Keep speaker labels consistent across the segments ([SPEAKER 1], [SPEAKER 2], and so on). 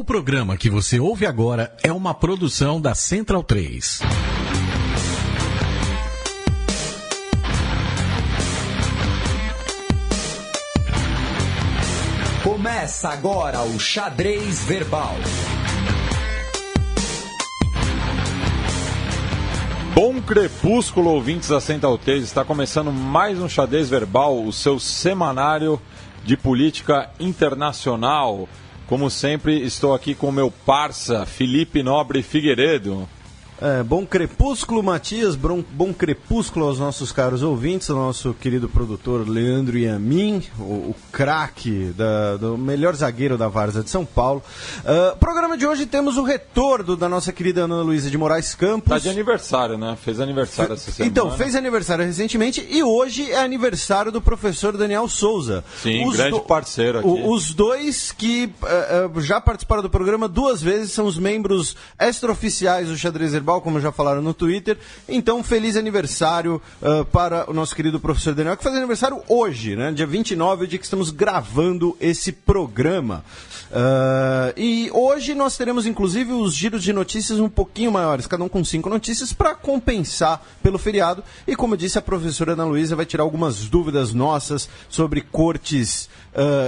[SPEAKER 1] programa que você ouve agora é uma produção da Central 3.
[SPEAKER 2] Começa agora o Xadrez Verbal.
[SPEAKER 3] Bom crepúsculo, ouvintes da Central 3. Está começando mais um Xadrez Verbal, o seu semanário de política internacional. Como sempre, estou aqui com o meu parça, Felipe Nobre Figueiredo.
[SPEAKER 4] Bom crepúsculo, Matias, bom crepúsculo aos nossos caros ouvintes, ao nosso querido produtor Leandro Yamin, o craque do melhor zagueiro da Várzea de São Paulo. Programa de hoje temos o retorno da nossa querida Ana Luísa de Moraes Campos.
[SPEAKER 3] Está de aniversário, né? Fez aniversário essa semana.
[SPEAKER 4] Então, fez aniversário recentemente e hoje é aniversário do professor Daniel Souza.
[SPEAKER 3] Sim, grande parceiro aqui.
[SPEAKER 4] Os dois que já participaram do programa 2 vezes, são os membros extraoficiais do Xadrez Verbal, como já falaram no Twitter. Então, feliz aniversário para o nosso querido professor Daniel, que faz aniversário hoje, né? Dia 29, o dia que estamos gravando esse programa. E hoje nós teremos, inclusive, os giros de notícias um pouquinho maiores, cada um com 5 notícias, para compensar pelo feriado. E, como eu disse, a professora Ana Luísa vai tirar algumas dúvidas nossas sobre cortes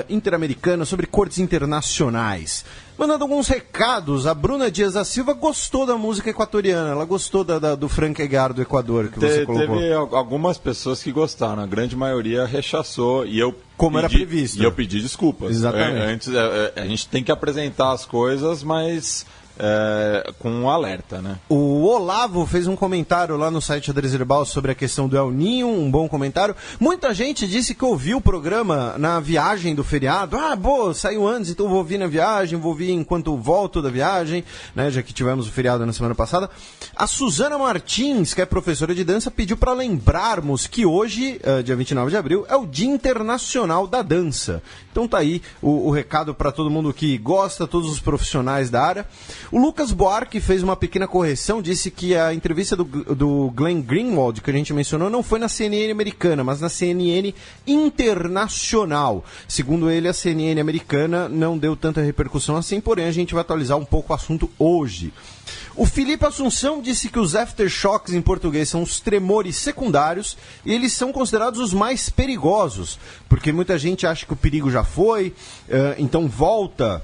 [SPEAKER 4] interamericanas, sobre cortes internacionais. Mandando alguns recados, a Bruna Dias da Silva gostou da música equatoriana, ela gostou do Frank Aguiar do Equador, que você colocou.
[SPEAKER 3] Teve algumas pessoas que gostaram, a grande maioria rechaçou, e eu
[SPEAKER 4] era previsto.
[SPEAKER 3] E eu pedi desculpas.
[SPEAKER 4] Exatamente.
[SPEAKER 3] Antes, a gente tem que apresentar as coisas, mas com um alerta, né?
[SPEAKER 4] O Olavo fez um comentário lá no site Xadrez Verbal sobre a questão do El Ninho, um bom comentário. Muita gente disse que ouviu o programa na viagem do feriado. Saiu antes, então vou ouvir na viagem, vou ouvir enquanto volto da viagem, né, já que tivemos o feriado na semana passada. A Suzana Martins, que é professora de dança, pediu para lembrarmos que hoje, dia 29 de abril, é o Dia Internacional da Dança. Então tá aí o recado para todo mundo que gosta, todos os profissionais da área. O Lucas Buarque fez uma pequena correção, disse que a entrevista do Glenn Greenwald, que a gente mencionou, não foi na CNN americana, mas na CNN internacional. Segundo ele, a CNN americana não deu tanta repercussão assim, porém a gente vai atualizar um pouco o assunto hoje. O Felipe Assunção disse que os aftershocks em português são os tremores secundários e eles são considerados os mais perigosos, porque muita gente acha que o perigo já foi, então volta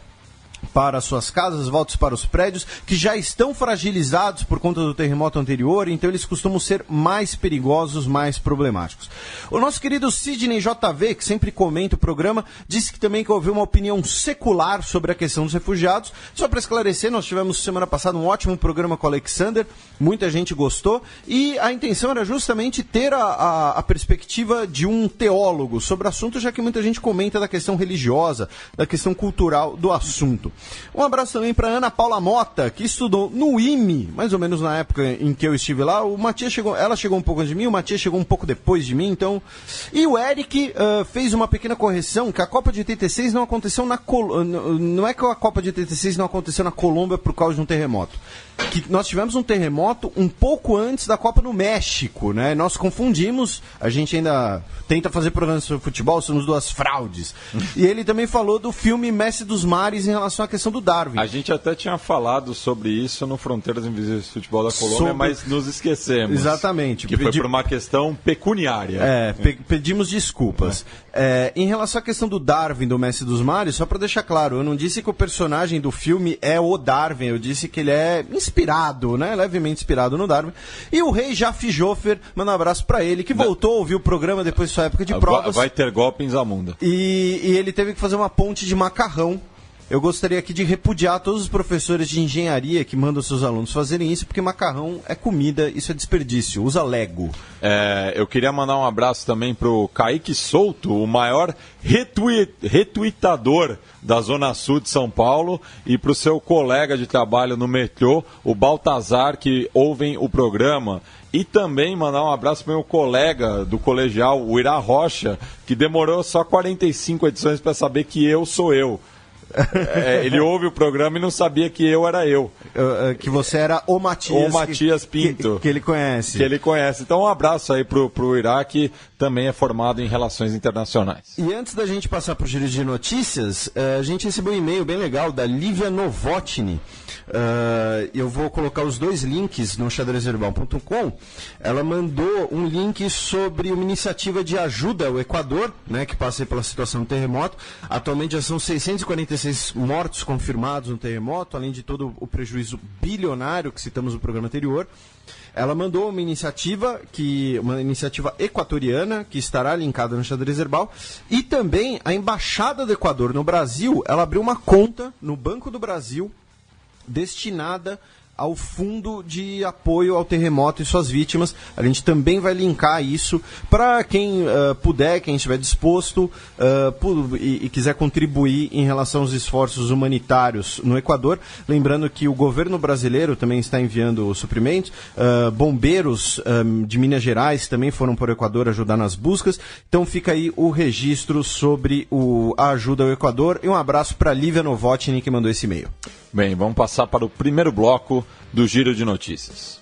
[SPEAKER 4] para suas casas, volta para os prédios que já estão fragilizados por conta do terremoto anterior, então eles costumam ser mais perigosos, mais problemáticos. O nosso querido Sidney JV, que sempre comenta o programa, disse que também que ouviu uma opinião secular sobre a questão dos refugiados. Só para esclarecer, nós tivemos semana passada um ótimo programa com o Alexander, muita gente gostou, e a intenção era justamente ter a perspectiva de um teólogo sobre o assunto, já que muita gente comenta da questão religiosa, da questão cultural do assunto. Um abraço também para Ana Paula Mota, que estudou no IME, mais ou menos na época em que eu estive lá. O Matias ela chegou um pouco antes de mim, o Matias chegou um pouco depois de mim, então. E o Eric fez uma pequena correção, que a Copa de 86 não aconteceu na Colômbia. Não é que a Copa de 86 não aconteceu na Colômbia por causa de um terremoto. Que nós tivemos um terremoto um pouco antes da Copa no México, né? Nós confundimos, a gente ainda tenta fazer programas sobre futebol, somos duas fraudes. E ele também falou do filme Mestre dos Mares em relação à questão do Darwin.
[SPEAKER 3] A gente até tinha falado sobre isso no Fronteiras Invisíveis do Futebol da Colômbia, mas nos esquecemos.
[SPEAKER 4] Exatamente.
[SPEAKER 3] Que foi por uma questão pecuniária.
[SPEAKER 4] Pedimos desculpas. Em relação à questão do Darwin, do Mestre dos Mares, só para deixar claro, eu não disse que o personagem do filme é o Darwin, eu disse que ele é inspirado, né? Levemente inspirado no Darwin. E o rei Jaffe Joffer, manda um abraço para ele, que voltou a ouvir o programa depois de sua época de provas.
[SPEAKER 3] Vai ter golpe em Zamunda.
[SPEAKER 4] E ele teve que fazer uma ponte de macarrão. Eu gostaria aqui de repudiar todos os professores de engenharia que mandam seus alunos fazerem isso, porque macarrão é comida, isso é desperdício, usa Lego.
[SPEAKER 3] Eu queria mandar um abraço também pro Kaique Souto, o maior retuitador da Zona Sul de São Paulo, e pro seu colega de trabalho no metrô, o Baltazar, que ouvem o programa. E também mandar um abraço para o meu colega do colegial, o Irá Rocha, que demorou só 45 edições para saber que eu sou eu. Ele ouve o programa e não sabia que eu era eu.
[SPEAKER 4] Que você era o Matias.
[SPEAKER 3] O Matias Pinto.
[SPEAKER 4] Que ele conhece.
[SPEAKER 3] Que ele conhece. Então um abraço aí pro Ira, que também é formado em Relações Internacionais.
[SPEAKER 4] E antes da gente passar pro giro de notícias, a gente recebeu um e-mail bem legal da Lívia Novotny. Eu vou colocar os dois links no xadrezverbal.com. Ela mandou um link sobre uma iniciativa de ajuda ao Equador, né, que passa pela situação do terremoto. Atualmente já são 646 mortos confirmados no terremoto, além de todo o prejuízo bilionário que citamos no programa anterior. Ela mandou uma iniciativa equatoriana, que estará linkada no Xadrez Herbal, e também a Embaixada do Equador no Brasil, ela abriu uma conta no Banco do Brasil destinada ao Fundo de Apoio ao Terremoto e suas vítimas. A gente também vai linkar isso para quem puder, quem estiver disposto e quiser contribuir em relação aos esforços humanitários no Equador. Lembrando que o governo brasileiro também está enviando suprimentos, bombeiros de Minas Gerais também foram para o Equador ajudar nas buscas. Então fica aí o registro sobre a ajuda ao Equador. E um abraço para Lívia Novotny, que mandou esse e-mail.
[SPEAKER 3] Bem, vamos passar para o primeiro bloco do Giro de Notícias.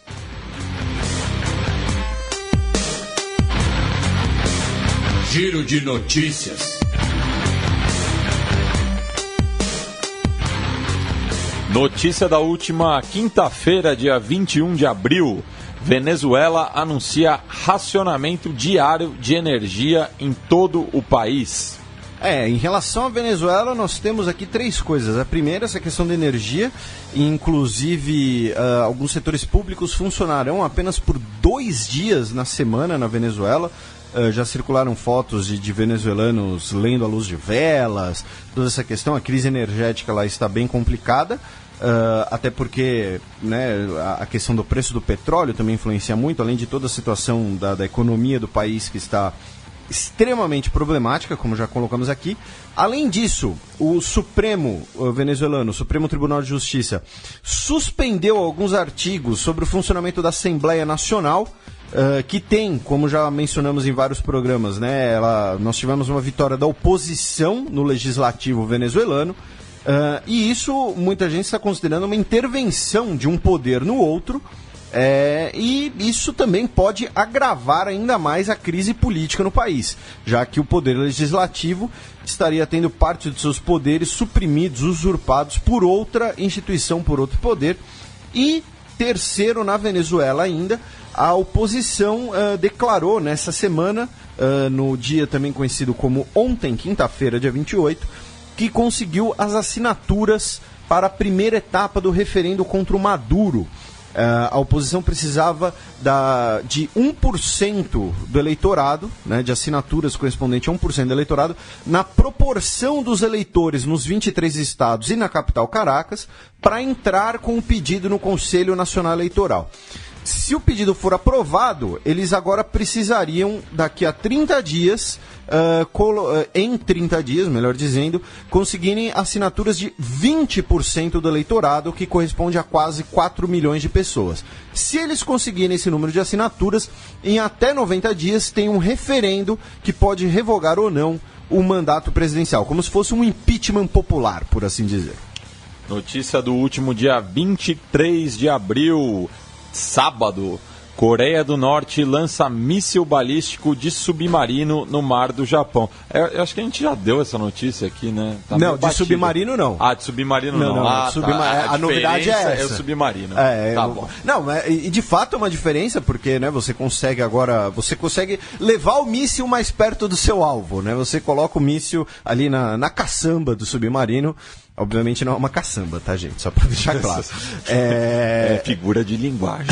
[SPEAKER 1] Giro de Notícias.
[SPEAKER 3] Notícia da última quinta-feira, dia 21 de abril. Venezuela anuncia racionamento diário de energia em todo o país.
[SPEAKER 4] Em relação à Venezuela, nós temos aqui três coisas. A primeira, essa questão da energia, inclusive alguns setores públicos funcionarão apenas por 2 dias na semana na Venezuela. Já circularam fotos de venezuelanos lendo à luz de velas, toda essa questão. A crise energética lá está bem complicada, até porque, né, a questão do preço do petróleo também influencia muito, além de toda a situação da economia do país que está extremamente problemática, como já colocamos aqui. Além disso, o Supremo venezuelano, o Supremo Tribunal de Justiça, suspendeu alguns artigos sobre o funcionamento da Assembleia Nacional, que tem, como já mencionamos em vários programas, né, nós tivemos uma vitória da oposição no legislativo venezuelano, e isso muita gente está considerando uma intervenção de um poder no outro. E isso também pode agravar ainda mais a crise política no país, já que o poder legislativo estaria tendo parte de seus poderes suprimidos, usurpados por outra instituição, por outro poder. E terceiro, na Venezuela ainda, a oposição declarou nessa semana, no dia também conhecido como ontem, quinta-feira, dia 28, que conseguiu as assinaturas para a primeira etapa do referendo contra o Maduro. A oposição precisava de 1% do eleitorado, né, de assinaturas correspondente a 1% do eleitorado, na proporção dos eleitores nos 23 estados e na capital Caracas, para entrar com o pedido no Conselho Nacional Eleitoral. Se o pedido for aprovado, eles agora precisariam, daqui a 30 dias, em 30 dias, melhor dizendo, conseguirem assinaturas de 20% do eleitorado, que corresponde a quase 4 milhões de pessoas. Se eles conseguirem esse número de assinaturas, em até 90 dias tem um referendo que pode revogar ou não o mandato presidencial, como se fosse um impeachment popular, por assim dizer.
[SPEAKER 3] Notícia do último dia 23 de abril, sábado. Coreia do Norte lança míssil balístico de submarino no mar do Japão. Eu acho que a gente já deu essa notícia aqui, né? Tá
[SPEAKER 4] não, de submarino não.
[SPEAKER 3] De submarino não.
[SPEAKER 4] A novidade é essa.
[SPEAKER 3] É o submarino.
[SPEAKER 4] Tá bom. Não, e de fato é uma diferença, porque, né, você consegue levar o míssil mais perto do seu alvo, né? Você coloca o míssil ali na caçamba do submarino. Obviamente não é uma caçamba, tá, gente? Só para deixar claro.
[SPEAKER 3] É figura de linguagem.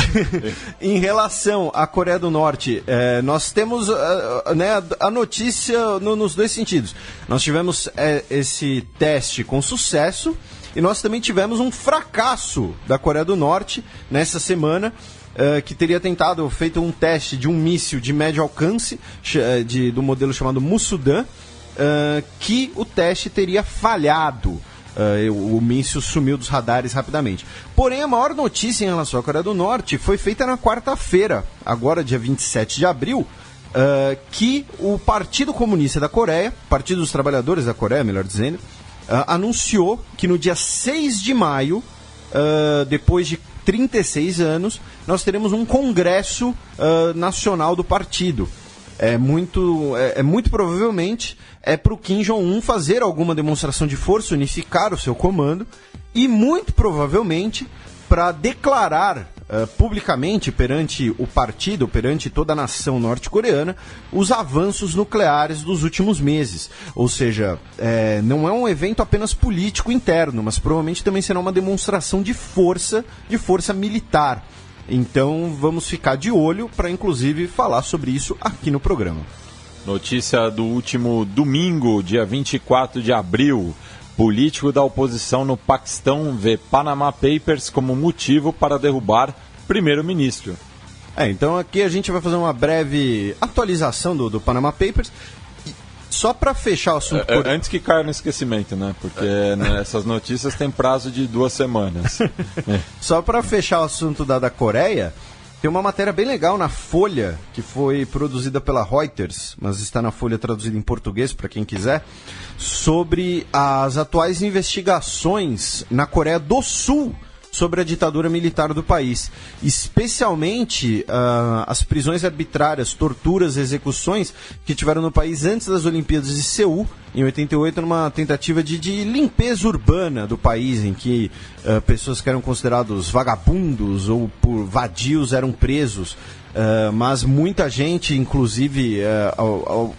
[SPEAKER 4] Em relação à Coreia do Norte, nós temos a notícia nos dois sentidos. Nós tivemos esse teste com sucesso e nós também tivemos um fracasso da Coreia do Norte nessa semana, que teria feito um teste de um míssil de médio alcance, do modelo chamado Musudan, que o teste teria falhado. O míssil sumiu dos radares rapidamente. Porém, a maior notícia em relação à Coreia do Norte foi feita na quarta-feira, agora dia 27 de abril, que o Partido Comunista da Coreia, Partido dos Trabalhadores da Coreia, melhor dizendo, anunciou que no dia 6 de maio, depois de 36 anos, nós teremos um congresso nacional do partido. Muito provavelmente para o Kim Jong-un fazer alguma demonstração de força, unificar o seu comando, e muito provavelmente para declarar publicamente perante o partido, perante toda a nação norte-coreana, os avanços nucleares dos últimos meses. Ou seja, não é um evento apenas político interno, mas provavelmente também será uma demonstração de força militar. Então vamos ficar de olho para inclusive falar sobre isso aqui no programa.
[SPEAKER 3] Notícia do último domingo, dia 24 de abril. Político da oposição no Paquistão vê Panama Papers como motivo para derrubar primeiro-ministro.
[SPEAKER 4] Então aqui a gente vai fazer uma breve atualização do Panama Papers. Só para fechar o assunto...
[SPEAKER 3] Antes que caia no esquecimento, né? Porque essas notícias têm prazo de 2 semanas.
[SPEAKER 4] Só para fechar o assunto da Coreia, tem uma matéria bem legal na Folha, que foi produzida pela Reuters, mas está na Folha traduzida em português, para quem quiser, sobre as atuais investigações na Coreia do Sul sobre a ditadura militar do país, especialmente as prisões arbitrárias, torturas e execuções que tiveram no país antes das Olimpíadas de Seul, em 88, numa tentativa de limpeza urbana do país, em que pessoas que eram considerados vagabundos ou por vadios eram presos. Mas muita gente, inclusive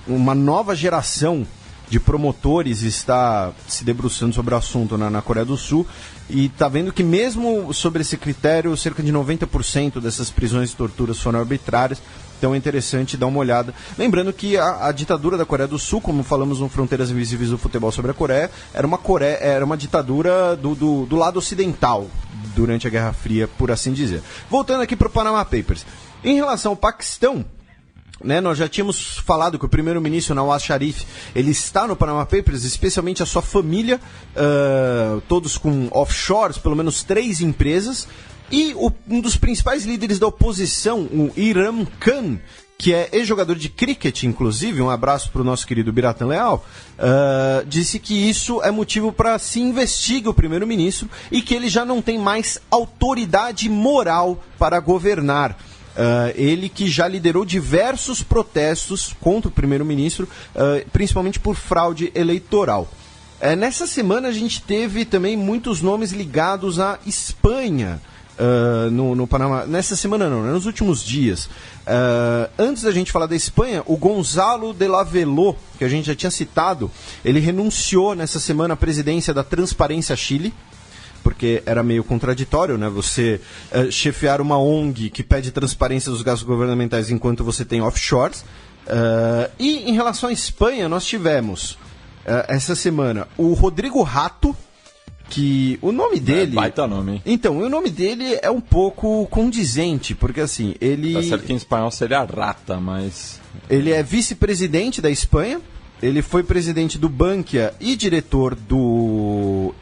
[SPEAKER 4] uma nova geração de promotores está se debruçando sobre o assunto na Coreia do Sul e está vendo que mesmo sobre esse critério, cerca de 90% dessas prisões e torturas foram arbitrárias. Então é interessante dar uma olhada. Lembrando que a ditadura da Coreia do Sul, como falamos no Fronteiras Invisíveis do Futebol sobre a Coreia, era uma ditadura do lado ocidental durante a Guerra Fria, por assim dizer. Voltando aqui para o Panama Papers. Em relação ao Paquistão, nós já tínhamos falado que o primeiro-ministro Nawaz Sharif, ele está no Panama Papers, especialmente a sua família, todos com offshores, pelo menos 3 empresas, e um dos principais líderes da oposição, o Imran Khan, que é ex-jogador de cricket, inclusive, um abraço para o nosso querido Biratan Leal, disse que isso é motivo para se investigue o primeiro-ministro e que ele já não tem mais autoridade moral para governar. Ele que já liderou diversos protestos contra o primeiro-ministro, principalmente por fraude eleitoral. Nessa semana a gente teve também muitos nomes ligados à Espanha no Panamá. Nessa semana não, nos últimos dias. Antes da gente falar da Espanha, o Gonzalo de la Veló, que a gente já tinha citado, ele renunciou nessa semana à presidência da Transparência Chile, porque era meio contraditório, né? Você chefiar uma ONG que pede transparência dos gastos governamentais enquanto você tem offshores. E em relação à Espanha, nós tivemos essa semana o Rodrigo Rato, que o nome dele...
[SPEAKER 3] baita nome, hein?
[SPEAKER 4] Então, o nome dele é um pouco condizente, porque assim, ele...
[SPEAKER 3] Tá certo que em espanhol seria rata, mas...
[SPEAKER 4] Ele é vice-presidente da Espanha, ele foi presidente do Bankia e diretor do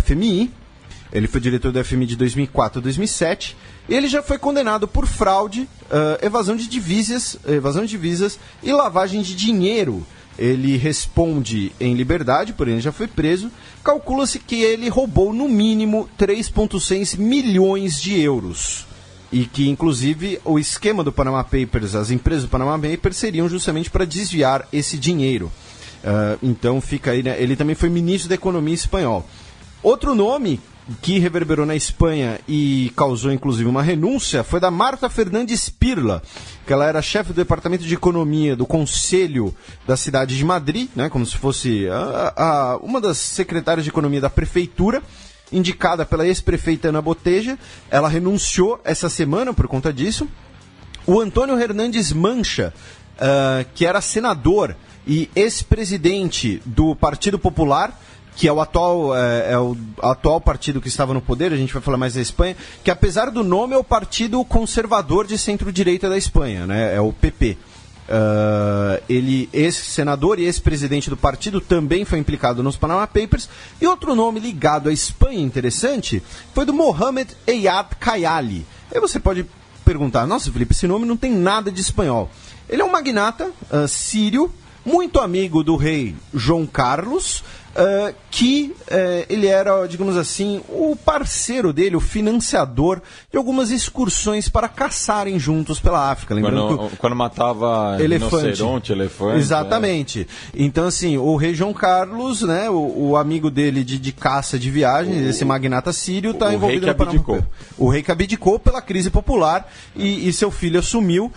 [SPEAKER 4] FMI. Ele foi diretor do FMI de 2004 a 2007. E ele já foi condenado por fraude, evasão de divisas e lavagem de dinheiro. Ele responde em liberdade, porém ele já foi preso. Calcula-se que ele roubou no mínimo 3,6 milhões de euros. E que, inclusive, o esquema do Panama Papers, as empresas do Panama Papers, seriam justamente para desviar esse dinheiro. Então fica aí, né? Ele também foi ministro da Economia espanhol. Outro nome que reverberou na Espanha e causou inclusive uma renúncia foi da Marta Fernandes Pirla, que ela era chefe do departamento de economia do Conselho da cidade de Madrid, né, como se fosse uma das secretárias de economia da prefeitura, indicada pela ex-prefeita Ana Boteja. Ela renunciou essa semana por conta disso. O Antônio Hernandes Mancha, que era senador e ex-presidente do Partido Popular, que é o atual partido que estava no poder, a gente vai falar mais da Espanha, que apesar do nome é o partido conservador de centro-direita da Espanha, né? É o PP. Ele, ex-senador e ex-presidente do partido, também foi implicado nos Panama Papers. E outro nome ligado à Espanha interessante foi do Mohamed Eyad Kayali. Aí você pode perguntar, nossa, Felipe, esse nome não tem nada de espanhol. Ele é um magnata sírio, muito amigo do rei João Carlos, que ele era, digamos assim, o parceiro dele, o financiador de algumas excursões para caçarem juntos pela África. Lembrando
[SPEAKER 3] quando matava rinoceronte, elefante.
[SPEAKER 4] Exatamente. Então, assim, o rei João Carlos, né, o amigo dele de caça de viagem, esse magnata sírio, está envolvido no Panamá. O rei que abdicou pela crise popular e seu filho assumiu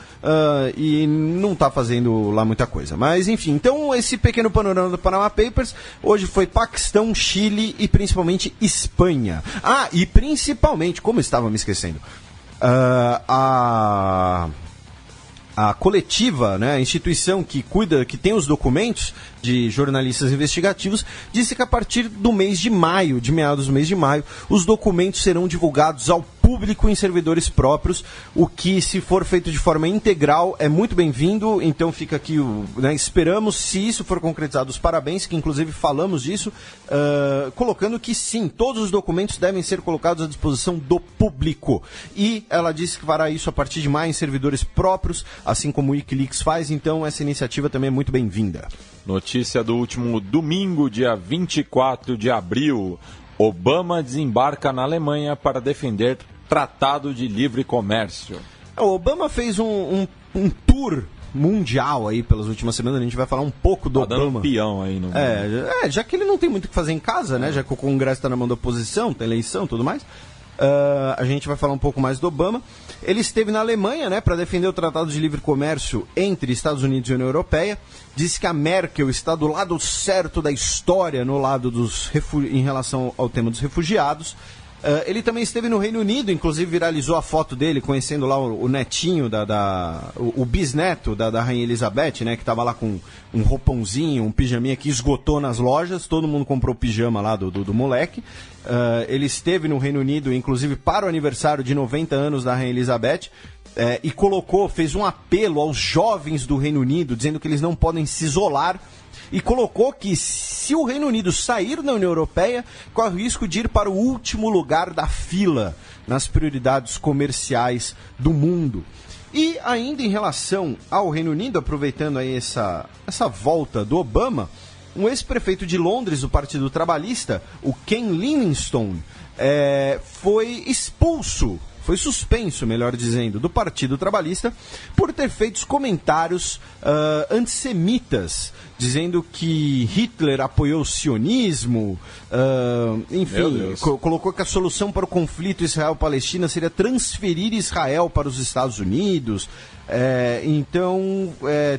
[SPEAKER 4] e não está fazendo lá muita coisa. Mas, enfim, então esse pequeno panorama do Panama Papers, hoje foi Paquistão, Chile e principalmente Espanha. E principalmente, como estava me esquecendo, a coletiva, né, a instituição que cuida, que tem os documentos de jornalistas investigativos, disse que a partir do mês de maio, de meados do mês de maio, os documentos serão divulgados ao público em servidores próprios, o que, se for feito de forma integral, é muito bem-vindo. Então fica aqui, né, esperamos, se isso for concretizado, os parabéns, que inclusive falamos disso, colocando que sim, todos os documentos devem ser colocados à disposição do público. E ela disse que fará isso a partir de maio em servidores próprios, assim como o Wikileaks faz, então essa iniciativa também é muito bem-vinda.
[SPEAKER 3] Notícia do último domingo, dia 24 de abril. Obama desembarca na Alemanha para defender Tratado de Livre Comércio.
[SPEAKER 4] O Obama fez um tour mundial aí pelas últimas semanas, a gente vai falar um pouco do Obama.
[SPEAKER 3] Dando um peão aí no
[SPEAKER 4] já que ele não tem muito o que fazer em casa, né? Já que o Congresso está na mão da oposição, tem eleição e tudo mais. A gente vai falar um pouco mais do Obama. Ele esteve na Alemanha, né, para defender o Tratado de Livre Comércio entre Estados Unidos e União Europeia. Disse que a Merkel está do lado certo da história no lado em relação ao tema dos refugiados. Ele também esteve no Reino Unido, inclusive viralizou a foto dele conhecendo lá o netinho, o bisneto da Rainha Elizabeth, né, que estava lá com um roupãozinho, um pijaminha que esgotou nas lojas, todo mundo comprou o pijama lá do moleque. Ele esteve no Reino Unido, inclusive para o aniversário de 90 anos da Rainha Elizabeth, e fez um apelo aos jovens do Reino Unido, dizendo que eles não podem se isolar, e colocou que se o Reino Unido sair da União Europeia, corre o risco de ir para o último lugar da fila nas prioridades comerciais do mundo. E ainda em relação ao Reino Unido, aproveitando aí essa volta do Obama, um ex-prefeito de Londres do Partido Trabalhista, o Ken Livingstone, foi suspenso, melhor dizendo, do Partido Trabalhista por ter feito comentários antissemitas, dizendo que Hitler apoiou o sionismo, enfim, colocou que a solução para o conflito Israel-Palestina seria transferir Israel para os Estados Unidos. Então,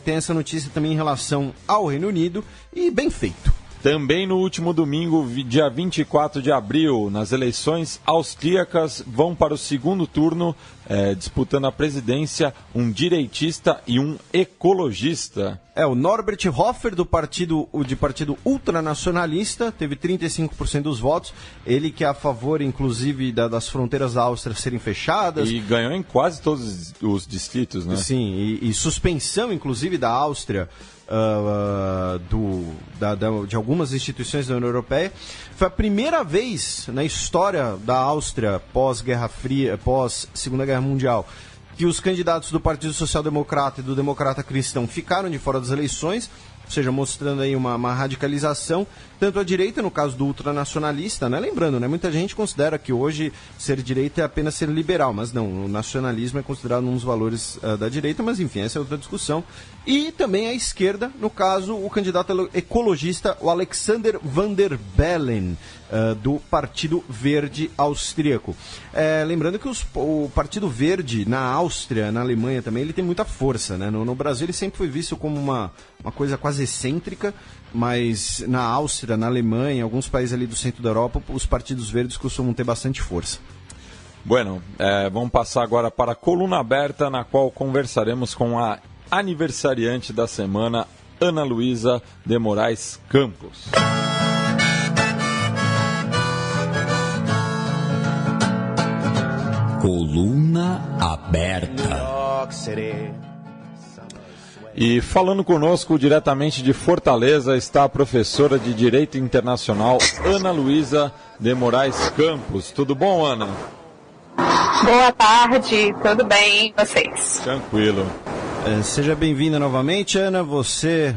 [SPEAKER 4] tem essa notícia também em relação ao Reino Unido, e bem feito.
[SPEAKER 3] Também no último domingo, dia 24 de abril, nas eleições austríacas, vão para o segundo turno, disputando a presidência, um direitista e um ecologista.
[SPEAKER 4] O Norbert Hofer, do partido ultranacionalista, teve 35% dos votos. Ele que é a favor, inclusive, das fronteiras da Áustria serem fechadas.
[SPEAKER 3] E ganhou em quase todos os distritos, né?
[SPEAKER 4] Sim, e suspensão, inclusive, da Áustria, de algumas instituições da União Europeia. Foi a primeira vez na história da Áustria, pós-Guerra Fria, pós-Segunda Guerra Mundial, que os candidatos do Partido Social Democrata e do Democrata Cristão ficaram de fora das eleições, ou seja, mostrando aí uma radicalização, tanto à direita, no caso do ultranacionalista, né? Lembrando, né, muita gente considera que hoje ser direita é apenas ser liberal, mas não, o nacionalismo é considerado um dos valores da direita, mas enfim, essa é outra discussão. E também à esquerda, no caso, o candidato ecologista, o Alexander Van der Bellen, do Partido Verde austríaco. Lembrando que o Partido Verde na Áustria, na Alemanha também, ele tem muita força, né? No Brasil ele sempre foi visto como uma coisa quase excêntrica, mas na Áustria, na Alemanha, em alguns países ali do centro da Europa, os partidos verdes costumam ter bastante força.
[SPEAKER 3] Bueno, vamos passar agora para a coluna aberta, na qual conversaremos com a aniversariante da semana, Ana Luísa de Moraes Campos.
[SPEAKER 1] Coluna aberta.
[SPEAKER 3] E falando conosco diretamente de Fortaleza está a professora de Direito Internacional, Ana Luísa de Moraes Campos. Tudo bom, Ana?
[SPEAKER 5] Boa tarde, tudo bem, e vocês?
[SPEAKER 3] Tranquilo.
[SPEAKER 4] Seja bem-vinda novamente, Ana. Você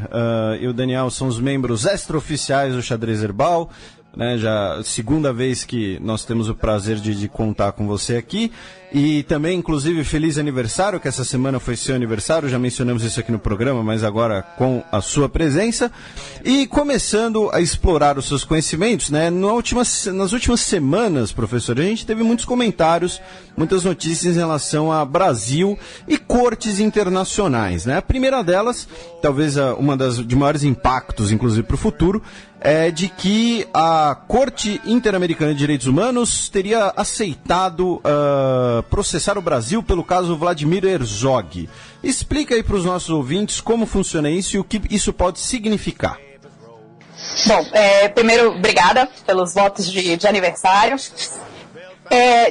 [SPEAKER 4] e o Daniel são os membros extraoficiais do Xadrez Herbal. Né, já segunda vez que nós temos o prazer de contar com você aqui. E também, inclusive, feliz aniversário, que essa semana foi seu aniversário. Já mencionamos isso aqui no programa, mas agora com a sua presença. E começando a explorar os seus conhecimentos, né? Nas últimas semanas, professor, a gente teve muitos comentários, muitas notícias em relação a Brasil e cortes internacionais, né? A primeira delas, talvez uma das de maiores impactos, inclusive para o futuro, é de que a Corte Interamericana de Direitos Humanos teria aceitado processar o Brasil pelo caso Vladimir Herzog. Explica aí para os nossos ouvintes como funciona isso e o que isso pode significar.
[SPEAKER 5] Bom, primeiro, obrigada pelos votos de aniversário.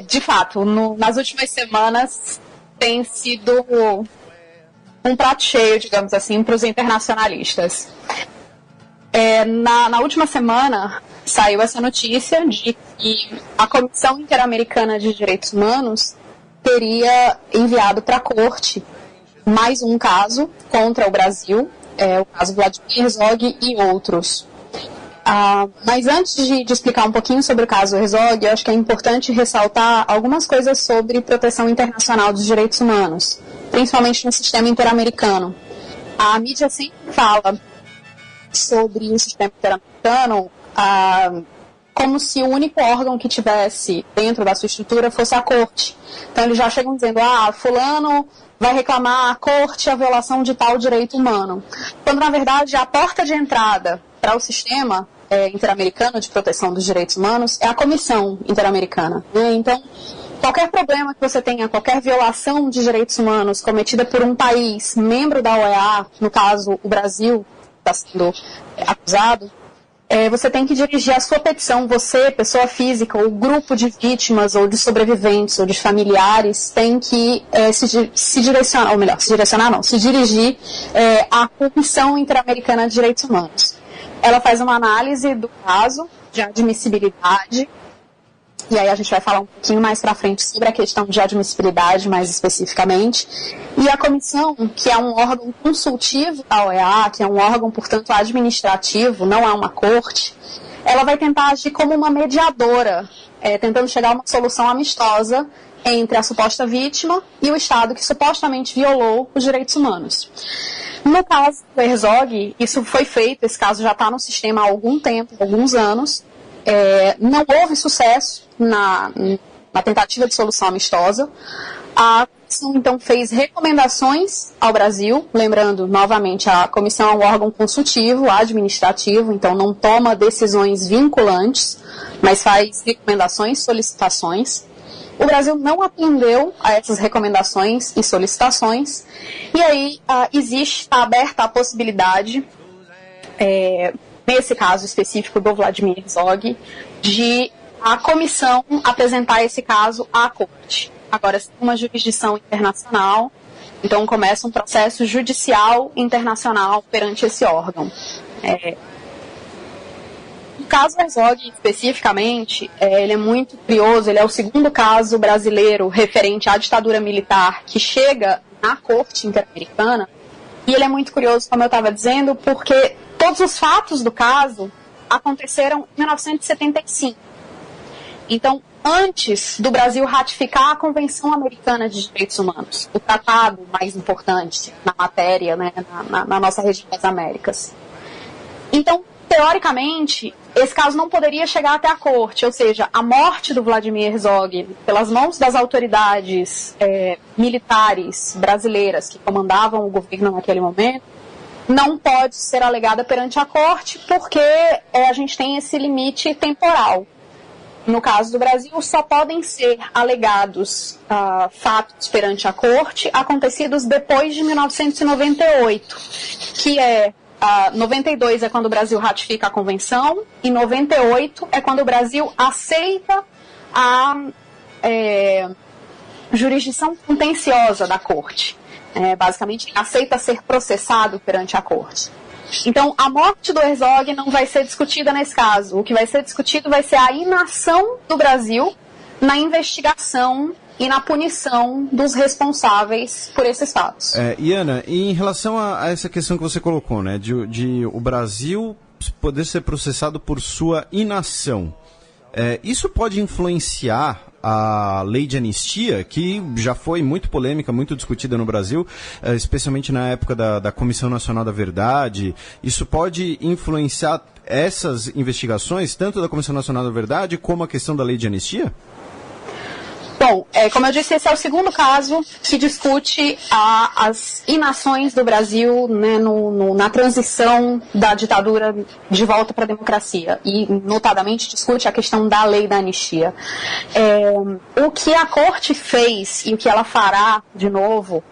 [SPEAKER 5] De fato, nas últimas semanas tem sido um prato cheio, digamos assim, para os internacionalistas. Na última semana saiu essa notícia de que a Comissão Interamericana de Direitos Humanos teria enviado para a Corte mais um caso contra o Brasil, o caso Vladimir Herzog e outros. Mas antes de explicar um pouquinho sobre o caso Herzog, eu acho que é importante ressaltar algumas coisas sobre proteção internacional dos direitos humanos, principalmente no sistema interamericano. A mídia sempre fala sobre o sistema interamericano como se o único órgão que tivesse dentro da sua estrutura fosse a Corte. Então eles já chegam dizendo, fulano vai reclamar à Corte a violação de tal direito humano. Quando na verdade a porta de entrada para o sistema interamericano de proteção dos direitos humanos é a Comissão Interamericana. Então, qualquer problema que você tenha, qualquer violação de direitos humanos cometida por um país membro da OEA, no caso o Brasil, está sendo acusado, você tem que dirigir a sua petição, você, pessoa física, ou grupo de vítimas, ou de sobreviventes, ou de familiares, tem que se dirigir à Comissão Interamericana de Direitos Humanos. Ela faz uma análise do caso de admissibilidade, e aí a gente vai falar um pouquinho mais para frente sobre a questão de admissibilidade mais especificamente. E a comissão, que é um órgão consultivo da OEA, que é um órgão, portanto, administrativo, não é uma corte, ela vai tentar agir como uma mediadora, tentando chegar a uma solução amistosa entre a suposta vítima e o Estado que supostamente violou os direitos humanos. No caso do Herzog, isso foi feito, esse caso já está no sistema há algum tempo, alguns anos. Não houve sucesso na tentativa de solução amistosa. A comissão, então, fez recomendações ao Brasil, lembrando, novamente, a comissão é um órgão consultivo, administrativo, então não toma decisões vinculantes, mas faz recomendações, solicitações. O Brasil não atendeu a essas recomendações e solicitações, e aí está aberta a possibilidade, nesse caso específico do Vladimir Herzog, de a comissão apresentar esse caso à Corte. Agora, se uma jurisdição internacional, então começa um processo judicial internacional perante esse órgão. O caso Herzog, especificamente, ele é muito curioso, ele é o segundo caso brasileiro referente à ditadura militar que chega na Corte Interamericana, e ele é muito curioso, como eu estava dizendo, porque todos os fatos do caso aconteceram em 1975. Então, antes do Brasil ratificar a Convenção Americana de Direitos Humanos, o tratado mais importante na matéria, né, na nossa região das Américas. Então, teoricamente, esse caso não poderia chegar até a Corte, ou seja, a morte do Vladimir Herzog pelas mãos das autoridades militares brasileiras que comandavam o governo naquele momento, não pode ser alegada perante a Corte porque a gente tem esse limite temporal. No caso do Brasil, só podem ser alegados fatos perante a Corte acontecidos depois de 1998, que 92 é quando o Brasil ratifica a Convenção e 98 é quando o Brasil aceita a jurisdição contenciosa da Corte. Basicamente, aceita ser processado perante a Corte. Então, a morte do Herzog não vai ser discutida nesse caso. O que vai ser discutido vai ser a inação do Brasil na investigação e na punição dos responsáveis por esses fatos.
[SPEAKER 4] Iana, em relação a essa questão que você colocou, né, de o Brasil poder ser processado por sua inação, isso pode influenciar a lei de anistia, que já foi muito polêmica, muito discutida no Brasil, especialmente na época da Comissão Nacional da Verdade? Isso pode influenciar essas investigações, tanto da Comissão Nacional da Verdade como a questão da lei de anistia?
[SPEAKER 5] Bom, como eu disse, esse é o segundo caso que discute as inações do Brasil, né, na transição da ditadura de volta para a democracia e, notadamente, discute a questão da lei da anistia. O que a Corte fez e o que ela fará de novo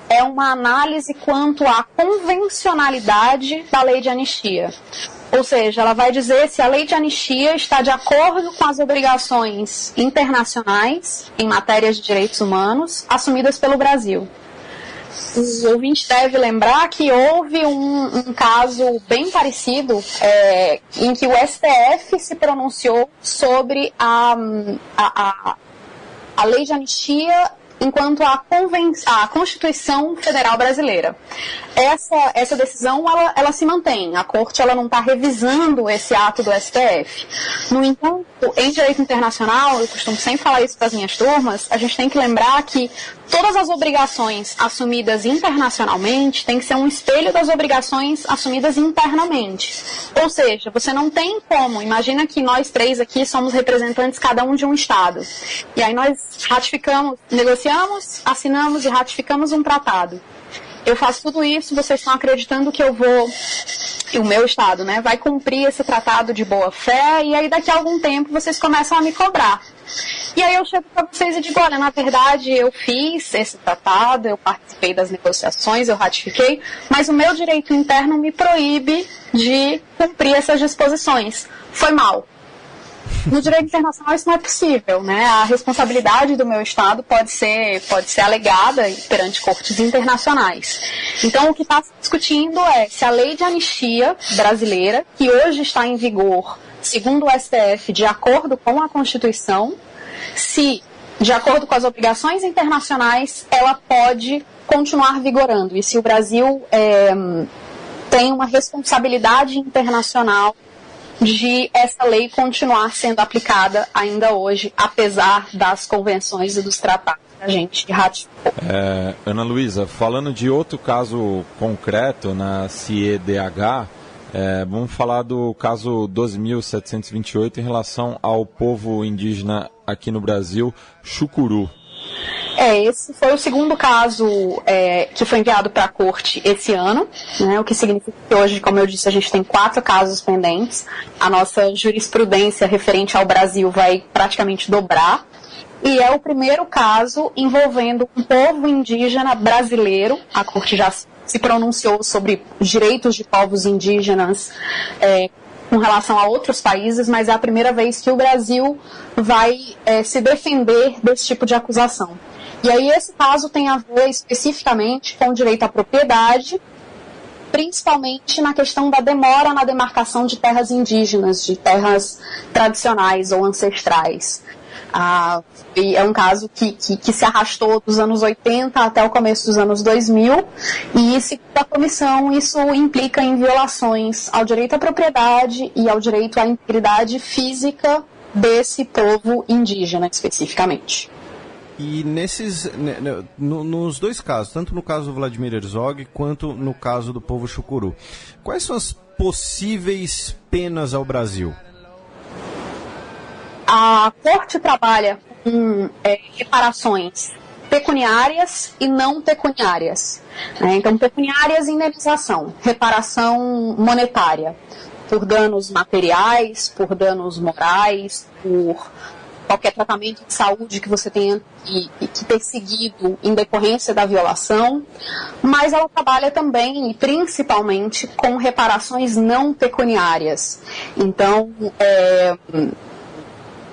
[SPEAKER 5] é uma análise quanto à convencionalidade da lei de anistia. Ou seja, ela vai dizer se a lei de anistia está de acordo com as obrigações internacionais em matérias de direitos humanos assumidas pelo Brasil. Os ouvintes devem lembrar que houve um caso bem parecido em que o STF se pronunciou sobre a lei de anistia enquanto a Constituição Federal Brasileira. Essa decisão ela se mantém. A Corte ela não está revisando esse ato do STF. No entanto, em direito internacional, eu costumo sempre falar isso para as minhas turmas, a gente tem que lembrar que todas as obrigações assumidas internacionalmente têm que ser um espelho das obrigações assumidas internamente. Ou seja, você não tem como, imagina que nós três aqui somos representantes cada um de um Estado. E aí nós ratificamos, negociamos, assinamos e ratificamos um tratado. Eu faço tudo isso, vocês estão acreditando que eu vou, e o meu Estado, né, vai cumprir esse tratado de boa fé, e aí daqui a algum tempo vocês começam a me cobrar. E aí eu chego para vocês e digo, olha, na verdade eu fiz esse tratado, eu participei das negociações, eu ratifiquei, mas o meu direito interno me proíbe de cumprir essas disposições. Foi mal. No direito internacional isso não é possível, né? A responsabilidade do meu Estado pode ser alegada perante cortes internacionais. Então o que está se discutindo é se a lei de anistia brasileira, que hoje está em vigor, segundo o STF, de acordo com a Constituição, se, de acordo com as obrigações internacionais, ela pode continuar vigorando. E se o Brasil tem uma responsabilidade internacional de essa lei continuar sendo aplicada ainda hoje, apesar das convenções e dos tratados que a gente ratificou.
[SPEAKER 3] Ana Luísa, falando de outro caso concreto na CIEDH, vamos falar do caso 12.728 em relação ao povo indígena aqui no Brasil, Chucuru.
[SPEAKER 5] Esse foi o segundo caso que foi enviado para a Corte esse ano, né, o que significa que hoje, como eu disse, a gente tem 4 casos pendentes. A nossa jurisprudência referente ao Brasil vai praticamente dobrar. E é o primeiro caso envolvendo um povo indígena brasileiro. A Corte já se pronunciou sobre os direitos de povos indígenas com relação a outros países, mas é a primeira vez que o Brasil vai se defender desse tipo de acusação. E aí esse caso tem a ver especificamente com o direito à propriedade, principalmente na questão da demora na demarcação de terras indígenas, de terras tradicionais ou ancestrais. E é um caso que se arrastou dos anos 80 até o começo dos anos 2000, e segundo a comissão, isso implica em violações ao direito à propriedade e ao direito à integridade física desse povo indígena especificamente.
[SPEAKER 4] E nos dois casos, tanto no caso do Vladimir Herzog quanto no caso do povo Chucuru, quais são as possíveis penas ao Brasil?
[SPEAKER 5] A Corte trabalha com reparações pecuniárias e não pecuniárias. Então, pecuniárias, indenização, reparação monetária, por danos materiais, por danos morais, por qualquer tratamento de saúde que você tenha que ter seguido em decorrência da violação, mas ela trabalha também e principalmente com reparações não pecuniárias. Então,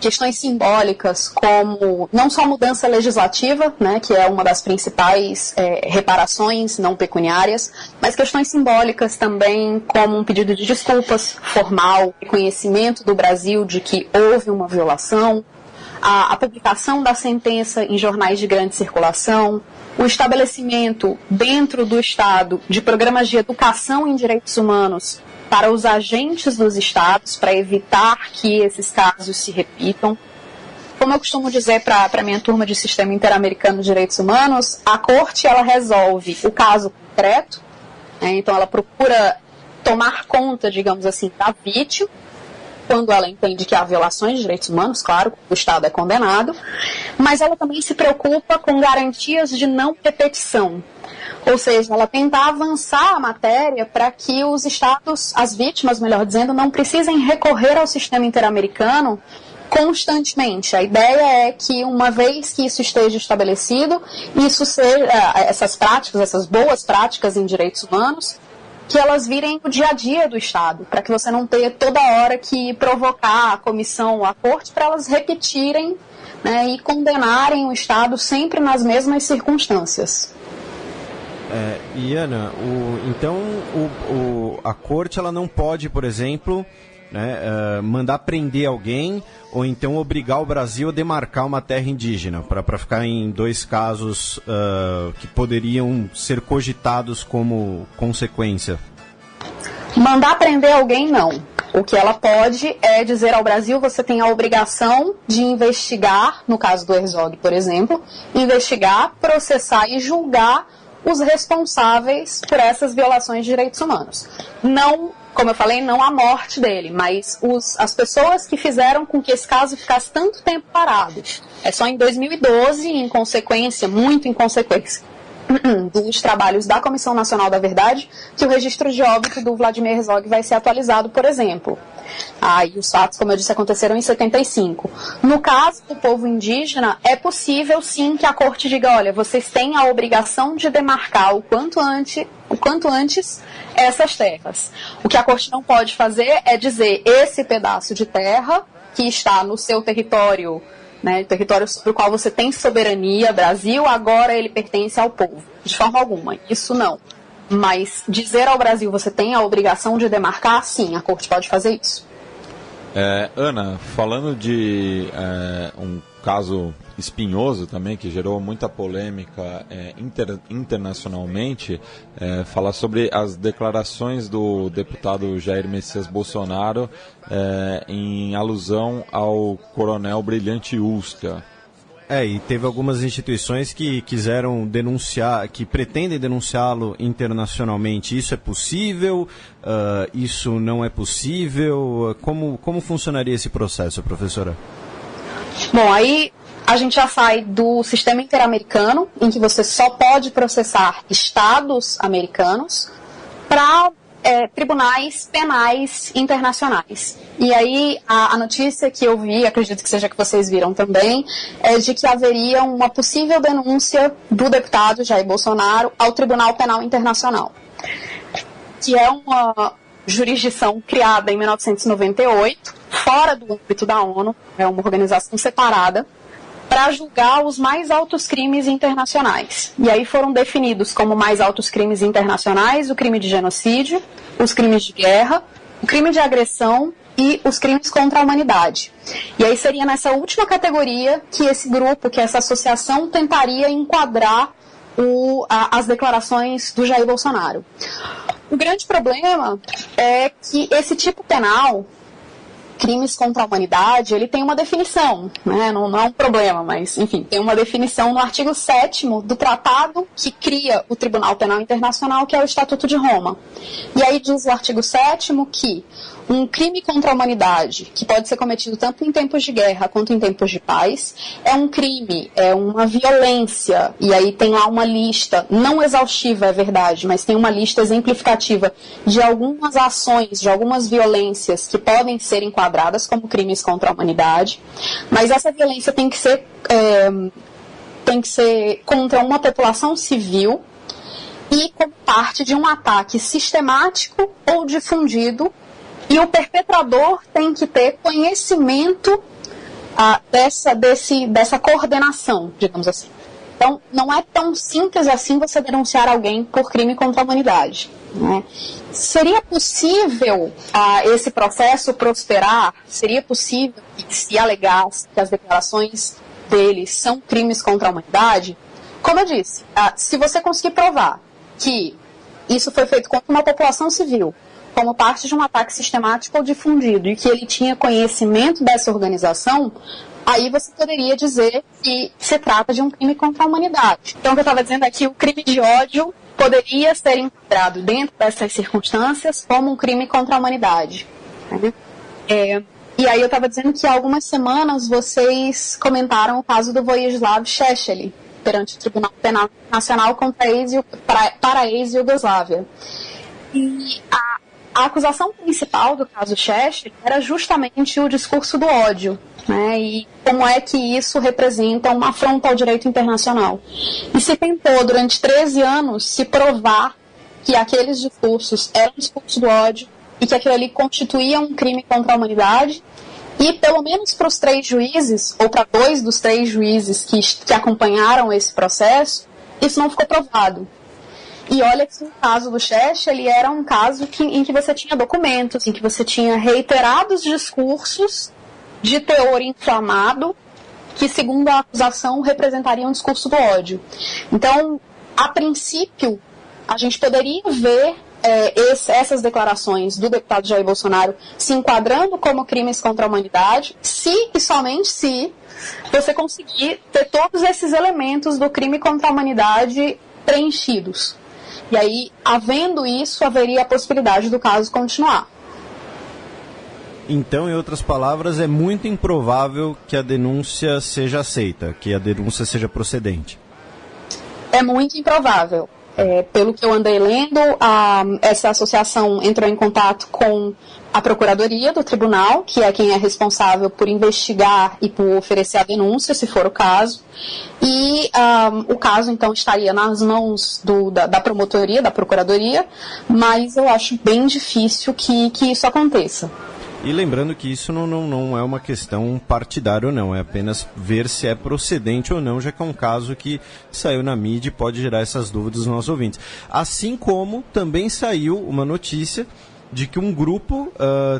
[SPEAKER 5] questões simbólicas como não só mudança legislativa, né, que é uma das principais reparações não pecuniárias, mas questões simbólicas também como um pedido de desculpas formal, reconhecimento do Brasil de que houve uma violação, a publicação da sentença em jornais de grande circulação, o estabelecimento dentro do Estado de programas de educação em direitos humanos para os agentes dos Estados, para evitar que esses casos se repitam. Como eu costumo dizer para a minha turma de Sistema Interamericano de Direitos Humanos, a Corte ela resolve o caso concreto, né? Então ela procura tomar conta, digamos assim, da vítima, quando ela entende que há violações de direitos humanos, claro, o Estado é condenado, mas ela também se preocupa com garantias de não repetição. Ou seja, ela tenta avançar a matéria para que os Estados, as vítimas, melhor dizendo, não precisem recorrer ao sistema interamericano constantemente. A ideia é que, uma vez que isso esteja estabelecido, isso seja, essas práticas, essas boas práticas em direitos humanos, que elas virem o dia a dia do Estado, para que você não tenha toda hora que provocar a comissão, a corte, para elas repetirem, né, e condenarem o Estado sempre nas mesmas circunstâncias.
[SPEAKER 4] E Ana, a corte ela não pode, por exemplo, né, mandar prender alguém ou então obrigar o Brasil a demarcar uma terra indígena, para ficar em dois casos que poderiam ser cogitados como consequência.
[SPEAKER 5] Mandar prender alguém, não. O que ela pode é dizer ao Brasil: você tem a obrigação de investigar, no caso do Herzog, por exemplo, investigar, processar e julgar os responsáveis por essas violações de direitos humanos. Não, como eu falei, não a morte dele, mas as pessoas que fizeram com que esse caso ficasse tanto tempo parado. É só em 2012, muito em consequência dos trabalhos da Comissão Nacional da Verdade, que o registro de óbito do Vladimir Herzog vai ser atualizado, por exemplo. E os fatos, como eu disse, aconteceram em 75. No caso do povo indígena, é possível sim que a corte diga: olha, vocês têm a obrigação de demarcar o quanto antes essas terras. O que a corte não pode fazer é dizer: esse pedaço de terra que está no seu território, né, território sobre o qual você tem soberania, Brasil, agora ele pertence ao povo. De forma alguma, isso não. Mas dizer ao Brasil: você tem a obrigação de demarcar, sim, a corte pode fazer isso.
[SPEAKER 3] Ana, falando de um caso espinhoso também, que gerou muita polêmica internacionalmente, falar sobre as declarações do deputado Jair Messias Bolsonaro em alusão ao coronel Brilhante Ustra.
[SPEAKER 4] E teve algumas instituições que quiseram denunciar, que pretendem denunciá-lo internacionalmente. Isso é possível? Isso não é possível? Como funcionaria esse processo, professora?
[SPEAKER 5] Bom, aí a gente já sai do sistema interamericano, em que você só pode processar estados americanos, para tribunais penais internacionais. E aí a notícia que eu vi, acredito que seja que vocês viram também, é de que haveria uma possível denúncia do deputado Jair Bolsonaro ao Tribunal Penal Internacional, que é uma jurisdição criada em 1998, fora do âmbito da ONU, é uma organização separada, para julgar os mais altos crimes internacionais. E aí foram definidos como mais altos crimes internacionais o crime de genocídio, os crimes de guerra, o crime de agressão e os crimes contra a humanidade. E aí seria nessa última categoria que esse grupo, que essa associação, tentaria enquadrar as declarações do Jair Bolsonaro. O grande problema é que esse tipo penal, crimes contra a humanidade, ele tem uma definição, né? Não é um problema, mas, enfim, tem uma definição no artigo 7º do tratado que cria o Tribunal Penal Internacional, que é o Estatuto de Roma. E aí diz o artigo 7º que um crime contra a humanidade, que pode ser cometido tanto em tempos de guerra quanto em tempos de paz, é um crime, é uma violência, e aí tem lá uma lista, não exaustiva, é verdade, mas tem uma lista exemplificativa de algumas ações, de algumas violências que podem ser enquadradas como crimes contra a humanidade, mas essa violência tem que ser contra uma população civil e como parte de um ataque sistemático ou difundido. E o perpetrador tem que ter conhecimento dessa coordenação, digamos assim. Então, não é tão simples assim você denunciar alguém por crime contra a humanidade, né? Seria possível esse processo prosperar? Seria possível que se alegasse que as declarações deles são crimes contra a humanidade? Como eu disse, se você conseguir provar que isso foi feito contra uma população civil, como parte de um ataque sistemático ou difundido, e que ele tinha conhecimento dessa organização, aí você poderia dizer que se trata de um crime contra a humanidade. Então, o que eu estava dizendo é que o crime de ódio poderia ser enquadrado dentro dessas circunstâncias como um crime contra a humanidade, né? E aí eu estava dizendo que há algumas semanas vocês comentaram o caso do Vojislav Šešelj perante o Tribunal Penal Nacional para a ex-Iugoslávia. E a acusação principal do caso Šešelj era justamente o discurso do ódio, né? E como é que isso representa uma afronta ao direito internacional. E se tentou, durante 13 anos, se provar que aqueles discursos eram discurso do ódio e que aquilo ali constituía um crime contra a humanidade. E, pelo menos para os 3 juízes, ou para 2 dos 3 juízes que acompanharam esse processo, isso não ficou provado. E olha que o caso do Šešelj, ele era um caso em que você tinha documentos, em que você tinha reiterados discursos de teor inflamado, que, segundo a acusação, representariam um discurso do ódio. Então, a princípio, a gente poderia ver essas declarações do deputado Jair Bolsonaro se enquadrando como crimes contra a humanidade, se e somente se você conseguir ter todos esses elementos do crime contra a humanidade preenchidos. E aí, havendo isso, haveria a possibilidade do caso continuar.
[SPEAKER 4] Então, em outras palavras, é muito improvável que a denúncia seja aceita, que a denúncia seja procedente.
[SPEAKER 5] É muito improvável. Pelo que eu andei lendo, essa associação entrou em contato com a Procuradoria do Tribunal, que é quem é responsável por investigar e por oferecer a denúncia, se for o caso. E o caso, então, estaria nas mãos da promotoria, da Procuradoria, mas eu acho bem difícil que isso aconteça.
[SPEAKER 4] E lembrando que isso não é uma questão partidária ou não, é apenas ver se é procedente ou não, já que é um caso que saiu na mídia e pode gerar essas dúvidas nos nossos ouvintes. Assim como também saiu uma notícia de que um grupo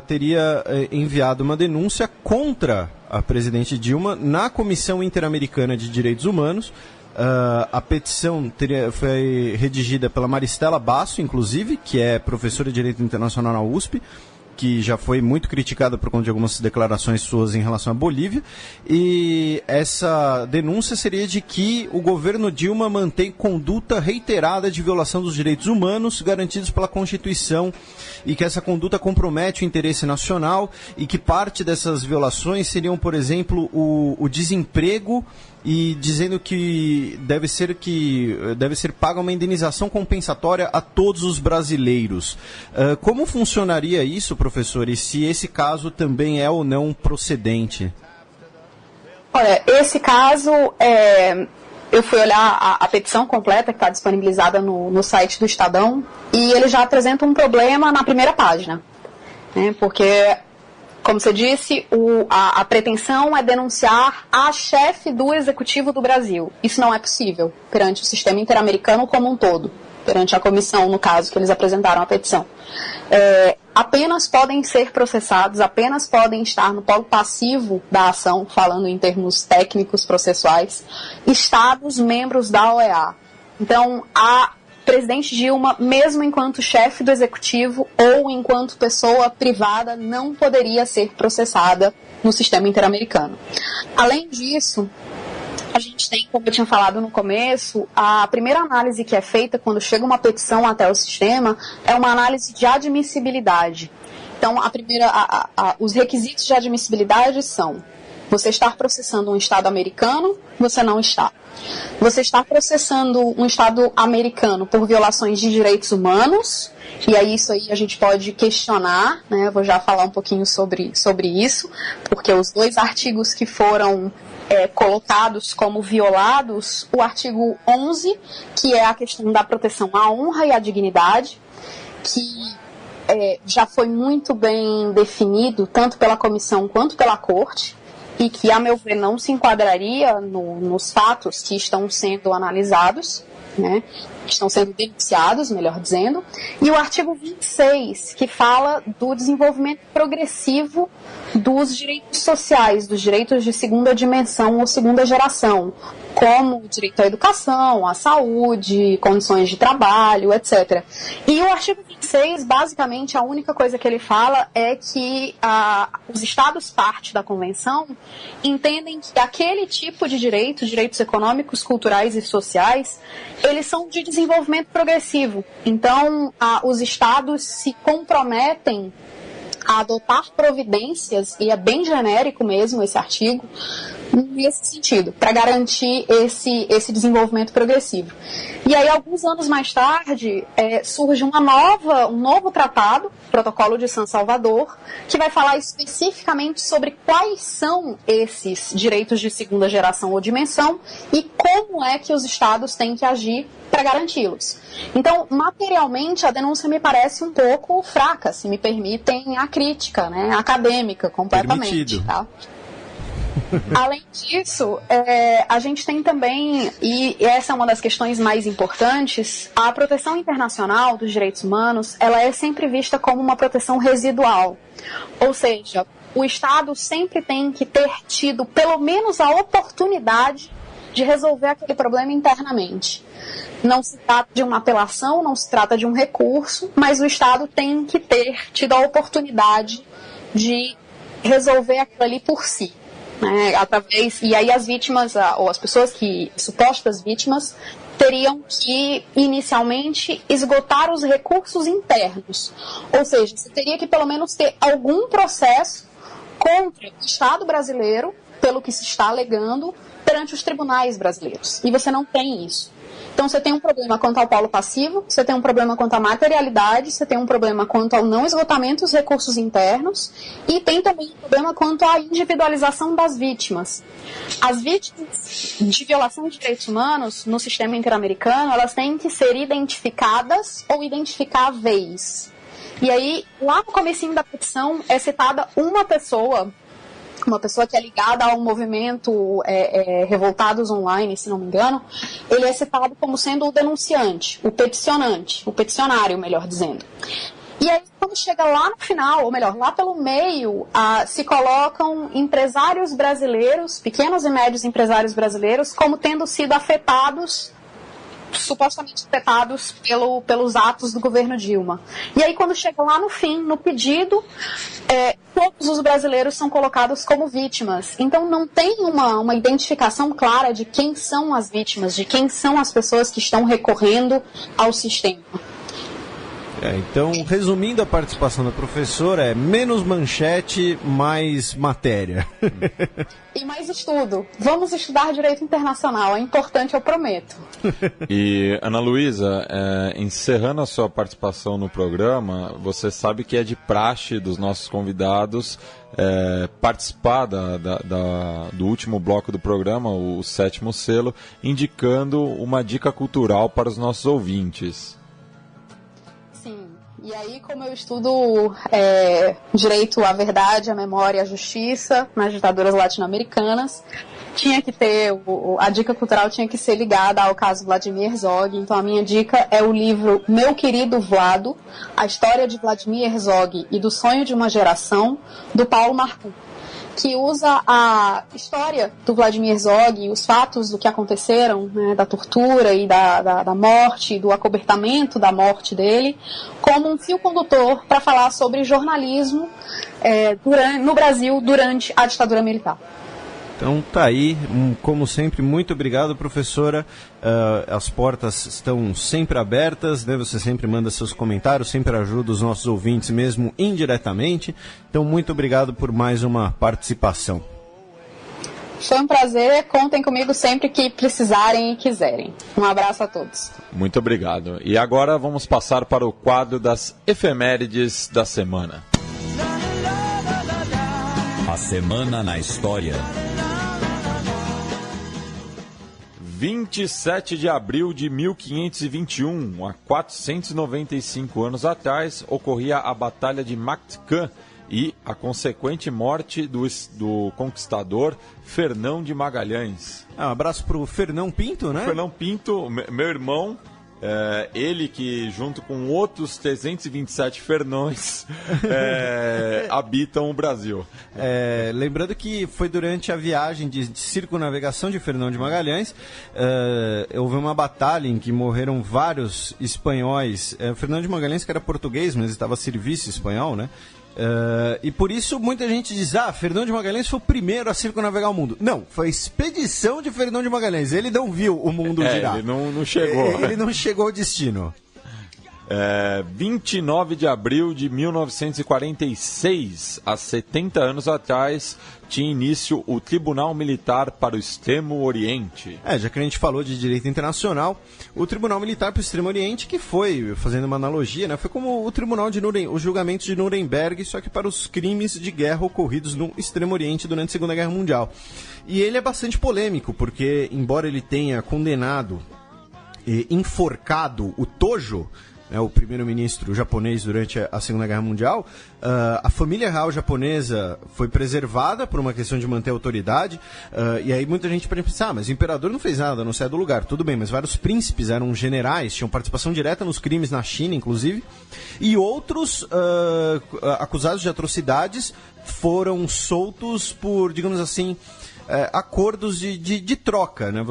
[SPEAKER 4] teria enviado uma denúncia contra a presidente Dilma na Comissão Interamericana de Direitos Humanos. A petição foi redigida pela Maristela Basso, inclusive, que é professora de Direito Internacional na USP, que já foi muito criticada por conta de algumas declarações suas em relação à Bolívia, e essa denúncia seria de que o governo Dilma mantém conduta reiterada de violação dos direitos humanos garantidos pela Constituição, e que essa conduta compromete o interesse nacional, e que parte dessas violações seriam, por exemplo, o desemprego, e dizendo que deve ser paga uma indenização compensatória a todos os brasileiros. Como funcionaria isso, professor, e se esse caso também é ou não procedente?
[SPEAKER 5] Olha, esse caso, eu fui olhar a petição completa que está disponibilizada no site do Estadão, e ele já apresenta um problema na primeira página, né? Porque, como você disse, a pretensão é denunciar a chefe do Executivo do Brasil. Isso não é possível perante o sistema interamericano como um todo, perante a comissão, no caso, que eles apresentaram a petição. Apenas podem ser processados, apenas podem estar no polo passivo da ação, falando em termos técnicos processuais, estados membros da OEA. Então, a presidente Dilma, mesmo enquanto chefe do executivo ou enquanto pessoa privada, não poderia ser processada no sistema interamericano. Além disso, a gente tem, como eu tinha falado no começo, a primeira análise que é feita quando chega uma petição até o sistema é uma análise de admissibilidade. Então, os requisitos de admissibilidade são: você estar processando um Estado americano, você não está. Você está processando um Estado americano por violações de direitos humanos, e aí isso aí a gente pode questionar, né? Eu vou já falar um pouquinho sobre isso, porque os 2 artigos que foram colocados como violados, o artigo 11, que é a questão da proteção à honra e à dignidade, que já foi muito bem definido, tanto pela comissão quanto pela corte, e que, a meu ver, não se enquadraria nos fatos que estão sendo analisados, né, que estão sendo denunciados, melhor dizendo, e o artigo 26, que fala do desenvolvimento progressivo dos direitos sociais, dos direitos de segunda dimensão ou segunda geração, como o direito à educação, à saúde, condições de trabalho, etc. E o artigo 26, basicamente, a única coisa que ele fala é que os Estados parte da Convenção entendem que aquele tipo de direitos econômicos, culturais e sociais, eles são de desenvolvimento progressivo. Então, os Estados se comprometem a adotar providências, e é bem genérico mesmo esse artigo, nesse sentido, para garantir esse desenvolvimento progressivo. E aí, alguns anos mais tarde, surge um novo tratado, Protocolo de San Salvador, que vai falar especificamente sobre quais são esses direitos de segunda geração ou dimensão e como é que os Estados têm que agir para garanti-los. Então, materialmente, a denúncia me parece um pouco fraca, se me permitem a crítica, né, acadêmica, completamente.
[SPEAKER 4] Permitido.
[SPEAKER 5] Tá? Além disso, a gente tem também, e essa é uma das questões mais importantes, a proteção internacional dos direitos humanos, ela é sempre vista como uma proteção residual. Ou seja, o Estado sempre tem que ter tido pelo menos a oportunidade de resolver aquele problema internamente. Não se trata de uma apelação, não se trata de um recurso, mas o Estado tem que ter tido a oportunidade de resolver aquilo ali por si. Né, e aí as vítimas, ou as pessoas supostas vítimas, teriam que inicialmente esgotar os recursos internos. Ou seja, você teria que pelo menos ter algum processo contra o Estado brasileiro, pelo que se está alegando, perante os tribunais brasileiros. E você não tem isso. Então você tem um problema quanto ao polo passivo, você tem um problema quanto à materialidade, você tem um problema quanto ao não esgotamento dos recursos internos e tem também um problema quanto à individualização das vítimas. As vítimas de violação de direitos humanos no sistema interamericano, elas têm que ser identificadas ou identificáveis. E aí, lá no comecinho da petição, é citada uma pessoa que é ligada ao movimento Revoltados Online, se não me engano, ele é citado como sendo o denunciante, o peticionante, o peticionário, melhor dizendo. E aí, quando chega lá no final, ou melhor, lá pelo meio, se colocam empresários brasileiros, pequenos e médios empresários brasileiros, como tendo sido supostamente afetados pelos atos do governo Dilma. E aí, quando chega lá no fim, no pedido, todos os brasileiros são colocados como vítimas. Então, não tem uma identificação clara de quem são as vítimas, de quem são as pessoas que estão recorrendo ao sistema.
[SPEAKER 4] Então, resumindo a participação da professora, menos manchete, mais matéria.
[SPEAKER 5] E mais estudo. Vamos estudar direito internacional, é importante, eu prometo.
[SPEAKER 3] E, Ana Luísa, encerrando a sua participação no programa, você sabe que é de praxe dos nossos convidados participar do último bloco do programa, o 7º selo, indicando uma dica cultural para os nossos ouvintes.
[SPEAKER 5] E aí, como eu estudo direito à verdade, à memória, à justiça nas ditaduras latino-americanas, tinha que ter, a dica cultural tinha que ser ligada ao caso Vladimir Herzog. Então a minha dica é o livro Meu Querido Vlado, a história de Vladimir Herzog e do sonho de uma geração, do Paulo Marcum, que usa a história do Vladimir Herzog e os fatos do que aconteceram, né, da tortura e da morte, do acobertamento da morte dele, como um fio condutor para falar sobre jornalismo no Brasil durante a ditadura militar.
[SPEAKER 4] Então tá aí, como sempre, muito obrigado, professora. As portas estão sempre abertas, né? Você sempre manda seus comentários, sempre ajuda os nossos ouvintes, mesmo indiretamente. Então, muito obrigado por mais uma participação.
[SPEAKER 5] Foi um prazer, contem comigo sempre que precisarem e quiserem. Um abraço a todos.
[SPEAKER 3] Muito obrigado. E agora vamos passar para o quadro das efemérides da semana.
[SPEAKER 2] A Semana na História.
[SPEAKER 3] 27 de abril de 1521, há 495 anos atrás, ocorria a Batalha de Mactan, e a consequente morte do conquistador Fernão de Magalhães.
[SPEAKER 4] Um abraço pro Fernão Pinto, né?
[SPEAKER 3] Fernão Pinto, meu irmão, ele que junto com outros 327 Fernões habitam o Brasil.
[SPEAKER 4] Lembrando que foi durante a viagem de circunnavegação de Fernão de Magalhães, houve uma batalha em que morreram vários espanhóis. Fernão de Magalhães, que era português, mas estava a serviço espanhol, né? E por isso muita gente diz, Fernão de Magalhães foi o primeiro a circunnavegar o mundo. Não, foi a expedição de Fernão de Magalhães. Ele não viu o mundo girar.
[SPEAKER 3] Ele não chegou.
[SPEAKER 4] Ele não chegou ao destino.
[SPEAKER 3] 29 de abril de 1946, há 70 anos atrás, tinha início o Tribunal Militar para o Extremo Oriente.
[SPEAKER 4] Já que a gente falou de direito internacional, o Tribunal Militar para o Extremo Oriente, que foi, fazendo uma analogia, né, foi como o Tribunal de os julgamentos de Nuremberg, só que para os crimes de guerra ocorridos no Extremo Oriente durante a Segunda Guerra Mundial. E ele é bastante polêmico, porque, embora ele tenha condenado e enforcado o Tojo, o primeiro-ministro japonês durante a Segunda Guerra Mundial, a família real japonesa foi preservada por uma questão de manter a autoridade, e aí muita gente pode pensar, mas o imperador não fez nada, não saiu do lugar. Tudo bem, mas vários príncipes eram generais, tinham participação direta nos crimes na China, inclusive, e outros acusados de atrocidades foram soltos por, digamos assim, acordos de troca, né?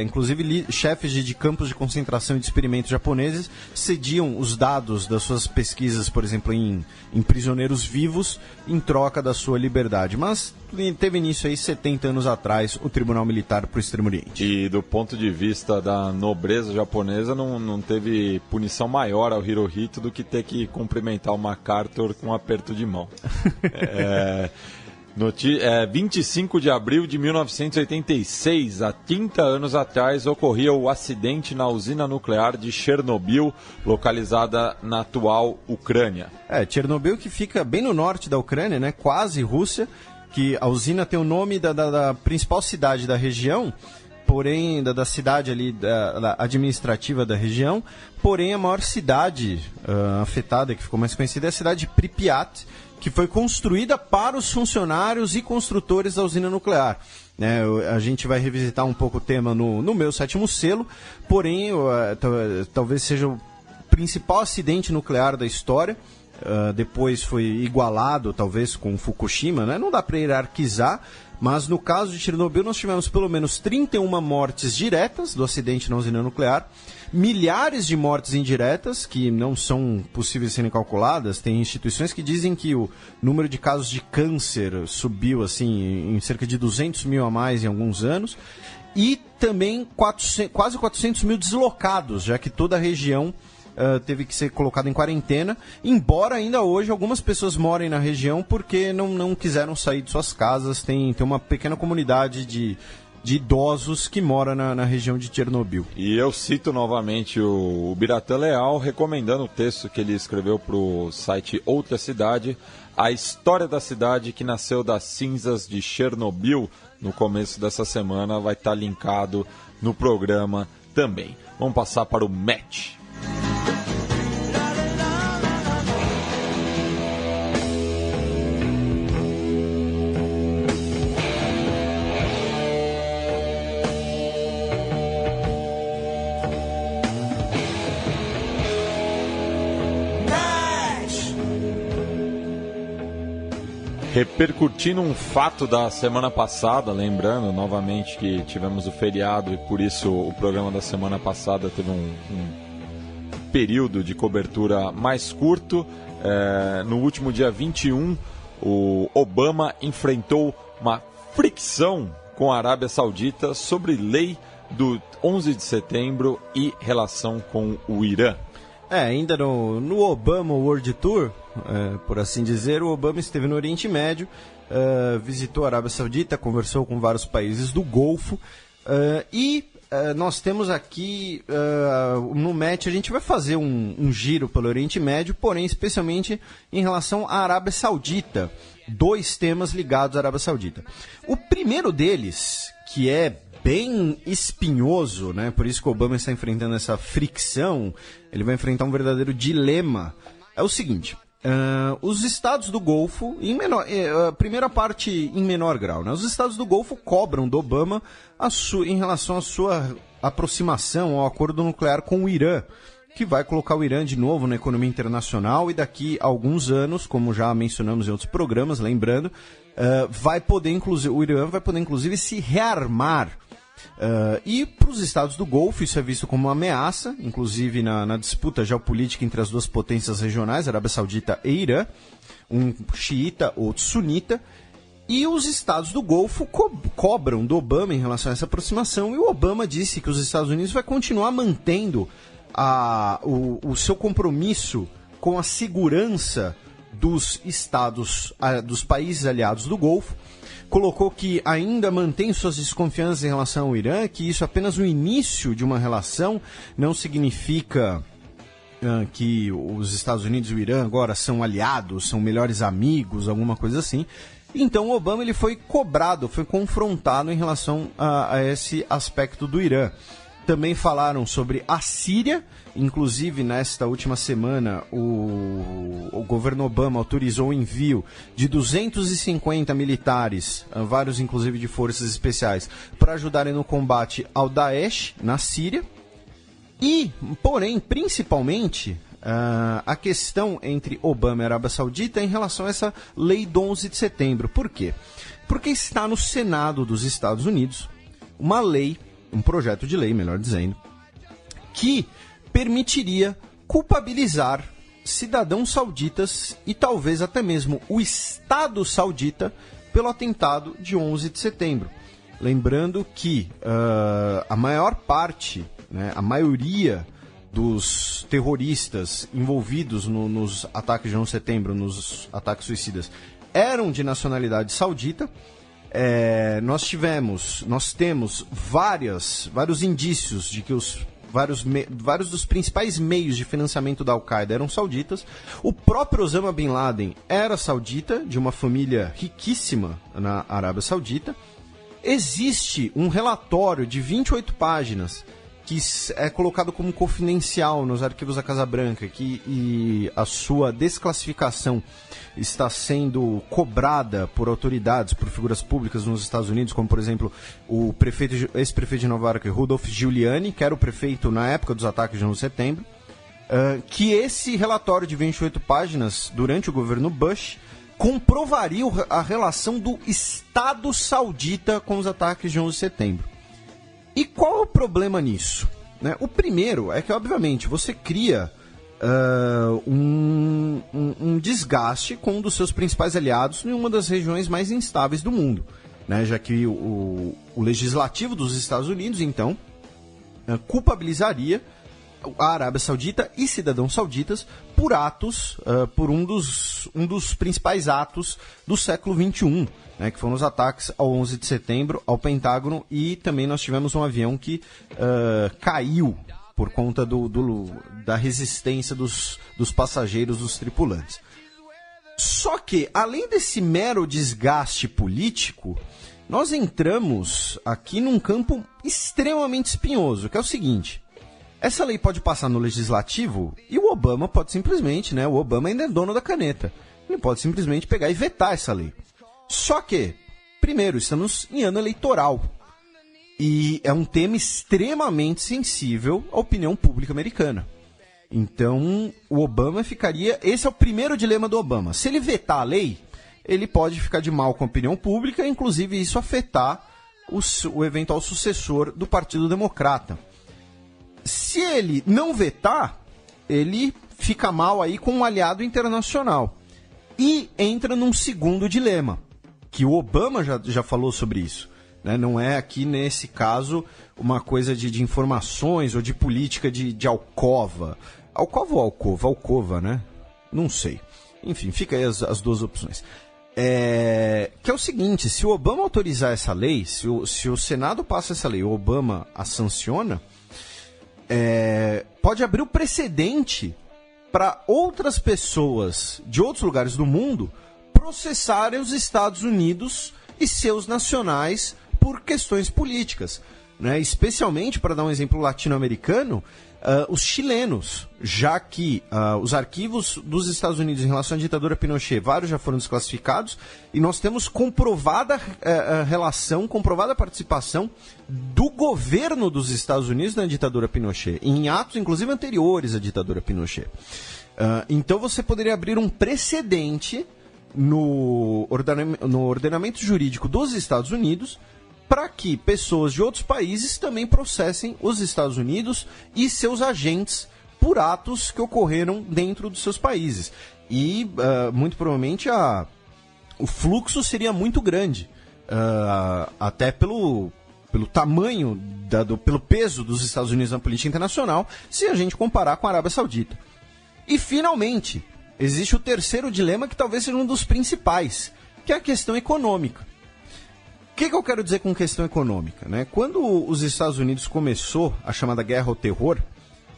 [SPEAKER 4] Inclusive chefes de campos de concentração e de experimentos japoneses cediam os dados das suas pesquisas, por exemplo, em prisioneiros vivos, em troca da sua liberdade. Mas teve início aí 70 anos atrás o Tribunal Militar para o Extremo Oriente.
[SPEAKER 3] E do ponto de vista da nobreza japonesa, não teve punição maior ao Hirohito do que ter que cumprimentar o MacArthur com um aperto de mão. 25 de abril de 1986, há 30 anos atrás, ocorria o acidente na usina nuclear de Chernobyl, localizada na atual Ucrânia.
[SPEAKER 4] Chernobyl, que fica bem no norte da Ucrânia, né, quase Rússia, que a usina tem o nome da principal cidade da região, porém, da cidade ali, da administrativa da região, porém a maior cidade afetada, que ficou mais conhecida, é a cidade de Pripyat, que foi construída para os funcionários e construtores da usina nuclear. A gente vai revisitar um pouco o tema no meu 7º selo, porém, talvez seja o principal acidente nuclear da história. Depois foi igualado, talvez, com Fukushima, né? Não dá para hierarquizar, mas no caso de Chernobyl nós tivemos pelo menos 31 mortes diretas do acidente na usina nuclear, milhares de mortes indiretas, que não são possíveis de serem calculadas. Tem instituições que dizem que o número de casos de câncer subiu assim, em cerca de 200 mil a mais em alguns anos, e também quase 400 mil deslocados, já que toda a região teve que ser colocada em quarentena, embora ainda hoje algumas pessoas morem na região porque não quiseram sair de suas casas. Tem uma pequena comunidade de idosos que mora na região de Chernobyl.
[SPEAKER 3] E eu cito novamente o Biratã Leal, recomendando o texto que ele escreveu para o site Outra Cidade, a história da cidade que nasceu das cinzas de Chernobyl. No começo dessa semana vai estar linkado no programa também. Vamos passar para o match. Repercutindo um fato da semana passada, lembrando novamente que tivemos o feriado e por isso o programa da semana passada teve um período de cobertura mais curto. No último dia 21, o Obama enfrentou uma fricção com a Arábia Saudita sobre lei do 11 de setembro e relação com o Irã.
[SPEAKER 4] Ainda no Obama World Tour, por assim dizer, o Obama esteve no Oriente Médio, visitou a Arábia Saudita, conversou com vários países do Golfo, e nós temos aqui, no match, a gente vai fazer um giro pelo Oriente Médio, porém especialmente em relação à Arábia Saudita. 2 temas ligados à Arábia Saudita. O primeiro deles, que é bem espinhoso, né? Por isso que o Obama está enfrentando essa fricção, ele vai enfrentar um verdadeiro dilema. É o seguinte: os estados do Golfo, primeira parte em menor grau, né? Os estados do Golfo cobram do Obama em relação à sua aproximação ao acordo nuclear com o Irã, que vai colocar o Irã de novo na economia internacional e daqui a alguns anos, como já mencionamos em outros programas, lembrando, o Irã vai poder inclusive se rearmar. E para os estados do Golfo isso é visto como uma ameaça, inclusive na disputa geopolítica entre as duas potências regionais, Arábia Saudita e Irã, um xiita, outro sunita, e os estados do Golfo cobram do Obama em relação a essa aproximação, e o Obama disse que os Estados Unidos vai continuar mantendo o seu compromisso com a segurança dos estados, dos países aliados do Golfo. Colocou que ainda mantém suas desconfianças em relação ao Irã, que isso é apenas o início de uma relação, não significa que os Estados Unidos e o Irã agora são aliados, são melhores amigos, alguma coisa assim. Então o Obama ele foi cobrado, foi confrontado em relação a esse aspecto do Irã. Também falaram sobre a Síria, inclusive nesta última semana o governo Obama autorizou o envio de 250 militares, vários inclusive de forças especiais, para ajudarem no combate ao Daesh na Síria. E, porém, principalmente, a questão entre Obama e a Arábia Saudita em relação a essa lei do 11 de setembro. Por quê? Porque está no Senado dos Estados Unidos uma lei, um projeto de lei, melhor dizendo, que permitiria culpabilizar cidadãos sauditas e talvez até mesmo o Estado saudita pelo atentado de 11 de setembro. Lembrando que a maior parte, né, a maioria dos terroristas envolvidos nos ataques de 11 de setembro, nos ataques suicidas, eram de nacionalidade saudita. Nós temos vários indícios de que vários dos principais meios de financiamento da Al-Qaeda eram sauditas. O próprio Osama Bin Laden era saudita, de uma família riquíssima na Arábia Saudita. Existe um relatório de 28 páginas que é colocado como confidencial nos arquivos da Casa Branca, e a sua desclassificação está sendo cobrada por autoridades, por figuras públicas nos Estados Unidos, como, por exemplo, o ex-prefeito de Nova York, Rudolph Giuliani, que era o prefeito na época dos ataques de 11 de setembro, que esse relatório de 28 páginas, durante o governo Bush, comprovaria a relação do Estado saudita com os ataques de 11 de setembro. E qual é o problema nisso? Né? O primeiro é que, obviamente, você cria um desgaste com um dos seus principais aliados em uma das regiões mais instáveis do mundo, né? Já que o legislativo dos Estados Unidos, então, culpabilizaria a Arábia Saudita e cidadãos sauditas por atos, por um dos principais atos do século XXI, né, que foram os ataques ao 11 de setembro, ao Pentágono, e também nós tivemos um avião que caiu por conta da resistência dos passageiros, dos tripulantes. Só que, além desse mero desgaste político, nós entramos aqui num campo extremamente espinhoso, que é o seguinte: essa lei pode passar no legislativo e o Obama pode simplesmente, né, o Obama ainda é dono da caneta, ele pode simplesmente pegar e vetar essa lei. Só que, primeiro, estamos em ano eleitoral e é um tema extremamente sensível à opinião pública americana. Então, o Obama ficaria... Esse é o primeiro dilema do Obama. Se ele vetar a lei, ele pode ficar de mal com a opinião pública, inclusive isso afetar o eventual sucessor do Partido Democrata. Se ele não vetar, ele fica mal aí com um aliado internacional. E entra num segundo dilema, que o Obama já falou sobre isso, né? Não é aqui, nesse caso, uma coisa de informações ou de política de alcova. Alcova ou alcova? Alcova, né? Não sei. Enfim, fica aí as duas opções. Que é o seguinte: se o Obama autorizar essa lei, se o Senado passa essa lei, o Obama a sanciona, pode abrir o precedente para outras pessoas de outros lugares do mundo processarem os Estados Unidos e seus nacionais por questões políticas. né, especialmente, para dar um exemplo latino-americano, os chilenos, já que os arquivos dos Estados Unidos em relação à ditadura Pinochet, vários já foram desclassificados, e nós temos comprovada relação, comprovada participação do governo dos Estados Unidos na ditadura Pinochet, em atos, inclusive, anteriores à ditadura Pinochet. Então você poderia abrir um precedente no ordenamento jurídico dos Estados Unidos para que pessoas de outros países também processem os Estados Unidos e seus agentes por atos que ocorreram dentro dos seus países. E, muito provavelmente, o fluxo seria muito grande, até pelo tamanho, pelo peso dos Estados Unidos na política internacional, se a gente comparar com a Arábia Saudita. E, finalmente, existe o terceiro dilema, que talvez seja um dos principais, que é a questão econômica. O que eu quero dizer com questão econômica, né? Quando os Estados Unidos começou a chamada guerra ao terror,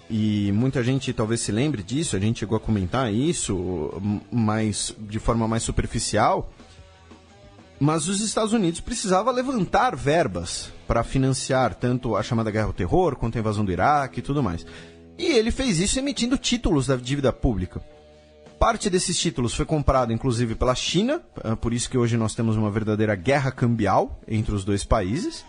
[SPEAKER 4] e muita gente talvez se lembre disso, a gente chegou a comentar isso, mas de forma mais superficial, mas os Estados Unidos precisavam levantar verbas para financiar tanto a chamada guerra ao terror, quanto a invasão do Iraque e tudo mais. E ele fez isso emitindo títulos da dívida pública. Parte desses títulos foi comprado, inclusive, pela China, por isso que hoje nós temos uma verdadeira guerra cambial entre os dois países.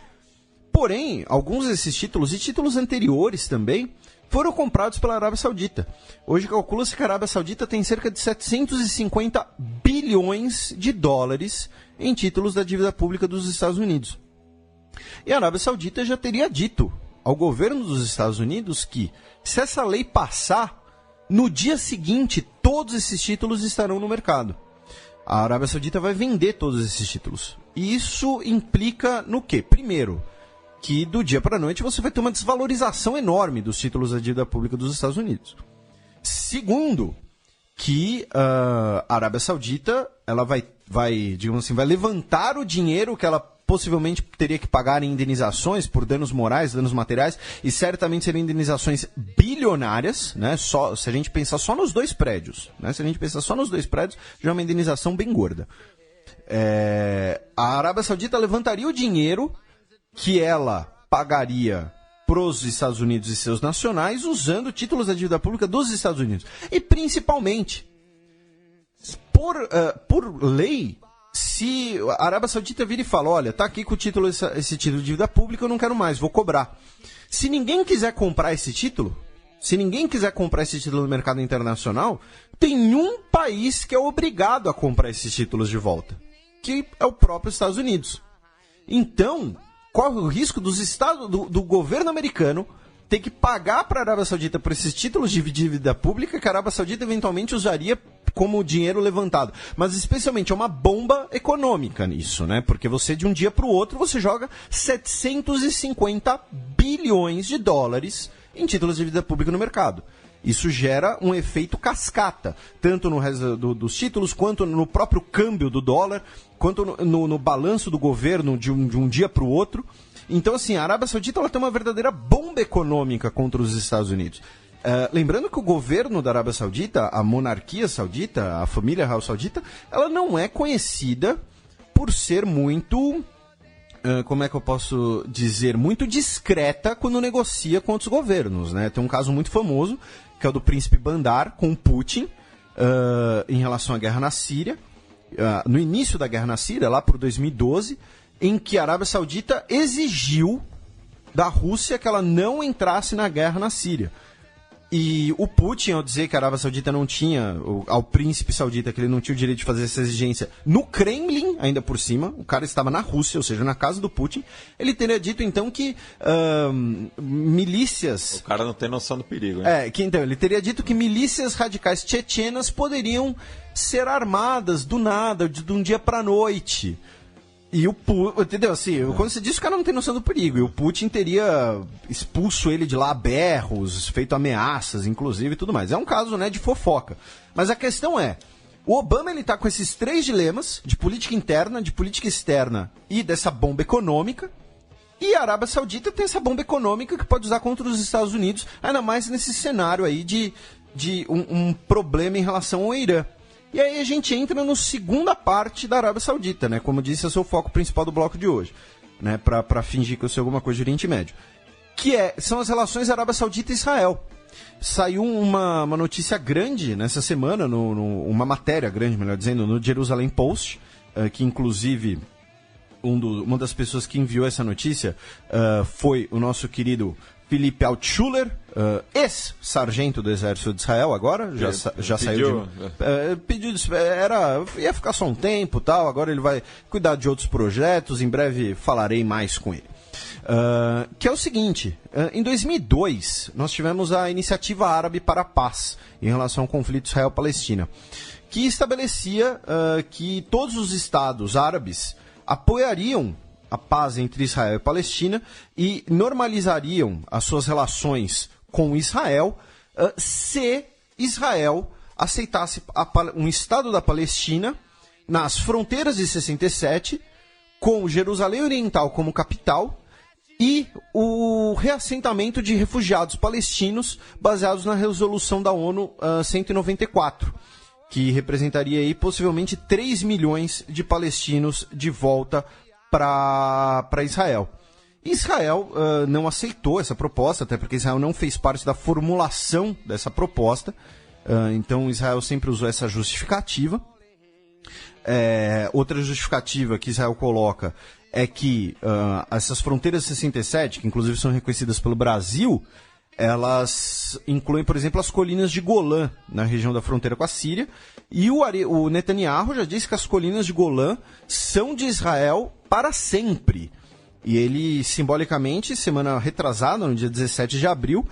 [SPEAKER 4] Porém, alguns desses títulos, e títulos anteriores também, foram comprados pela Arábia Saudita. Hoje calcula-se que a Arábia Saudita tem cerca de 750 bilhões de dólares em títulos da dívida pública dos Estados Unidos. E a Arábia Saudita já teria dito ao governo dos Estados Unidos que, se essa lei passar, no dia seguinte, todos esses títulos estarão no mercado. A Arábia Saudita vai vender todos esses títulos. E isso implica no quê? Primeiro, que do dia para a noite você vai ter uma desvalorização enorme dos títulos da dívida pública dos Estados Unidos. Segundo, que a Arábia Saudita ela vai, digamos assim, vai levantar o dinheiro que ela possivelmente teria que pagar em indenizações por danos morais, danos materiais, e certamente seriam indenizações bilionárias, né? Se a gente pensar só nos dois prédios, né? Se a gente pensar só nos dois prédios, já é uma indenização bem gorda. A Arábia Saudita levantaria o dinheiro que ela pagaria para os Estados Unidos e seus nacionais usando títulos da dívida pública dos Estados Unidos. E principalmente, por lei, se a Arábia Saudita vira e fala, olha, tá aqui com o título, esse título de dívida pública, eu não quero mais, vou cobrar. Se ninguém quiser comprar esse título, no mercado internacional, tem um país que é obrigado a comprar esses títulos de volta, que é o próprio Estados Unidos. Então, corre o risco do governo americano ter que pagar para a Arábia Saudita por esses títulos de dívida pública que a Arábia Saudita eventualmente usaria como dinheiro levantado. Mas especialmente é uma bomba econômica nisso, né? Porque você de um dia para o outro você joga 750 bilhões de dólares em títulos de dívida pública no mercado. Isso gera um efeito cascata, tanto no resto dos títulos, quanto no próprio câmbio do dólar, quanto no balanço do governo de um dia para o outro. Então, assim, a Arábia Saudita ela tem uma verdadeira bomba econômica contra os Estados Unidos. Lembrando que o governo da Arábia Saudita, a monarquia saudita, a família real saudita, ela não é conhecida por ser muito, como é que eu posso dizer, muito discreta quando negocia com outros governos, né? Tem um caso muito famoso, que é o do príncipe Bandar com Putin, em relação à guerra na Síria. No início da guerra na Síria, lá por 2012, em que a Arábia Saudita exigiu da Rússia que ela não entrasse na guerra na Síria. E o Putin, ao dizer que a Arábia Saudita não tinha, ao príncipe saudita, que ele não tinha o direito de fazer essa exigência no Kremlin, ainda por cima, o cara estava na Rússia, ou seja, na casa do Putin, ele teria dito então que milícias...
[SPEAKER 3] O cara não tem noção do perigo, hein?
[SPEAKER 4] Então, ele teria dito que milícias radicais tchetchenas poderiam ser armadas do nada, de um dia para noite. E o Putin, entendeu? Assim, quando você diz que o cara não tem noção do perigo, e o Putin teria expulso ele de lá a berros, feito ameaças, inclusive, e tudo mais. É um caso, né, de fofoca. Mas a questão é, o Obama, ele tá com esses três dilemas, de política interna, de política externa e dessa bomba econômica, e a Arábia Saudita tem essa bomba econômica que pode usar contra os Estados Unidos, ainda mais nesse cenário aí de um problema em relação ao Irã. E aí a gente entra na segunda parte da Arábia Saudita, né? Como disse, esse é o foco principal do bloco de hoje. né, para fingir que eu sei alguma coisa do Oriente Médio, são as relações Arábia Saudita e Israel. Saiu uma notícia grande nessa semana, uma matéria grande, melhor dizendo, no Jerusalem Post, que inclusive uma das pessoas que enviou essa notícia foi o nosso querido Felipe Altschuler, ex-sargento do Exército de Israel agora, já saiu pediu, ia ficar só um tempo, tal, agora ele vai cuidar de outros projetos, em breve falarei mais com ele. Que é o seguinte, em 2002 nós tivemos a Iniciativa Árabe para a Paz em relação ao conflito Israel-Palestina, que estabelecia que todos os estados árabes apoiariam a paz entre Israel e Palestina e normalizariam as suas relações com Israel se Israel aceitasse um Estado da Palestina nas fronteiras de 67, com Jerusalém Oriental como capital e o reassentamento de refugiados palestinos baseados na resolução da ONU 194, que representaria aí possivelmente 3 milhões de palestinos de volta para Israel. Israel não aceitou essa proposta, até porque Israel não fez parte da formulação dessa proposta, então Israel sempre usou essa justificativa. Outra justificativa que Israel coloca é que essas fronteiras 67, que inclusive são reconhecidas pelo Brasil, elas incluem, por exemplo, as colinas de Golã, na região da fronteira com a Síria, e o Netanyahu já disse que as colinas de Golã são de Israel para sempre. E ele, simbolicamente, semana retrasada, no dia 17 de abril,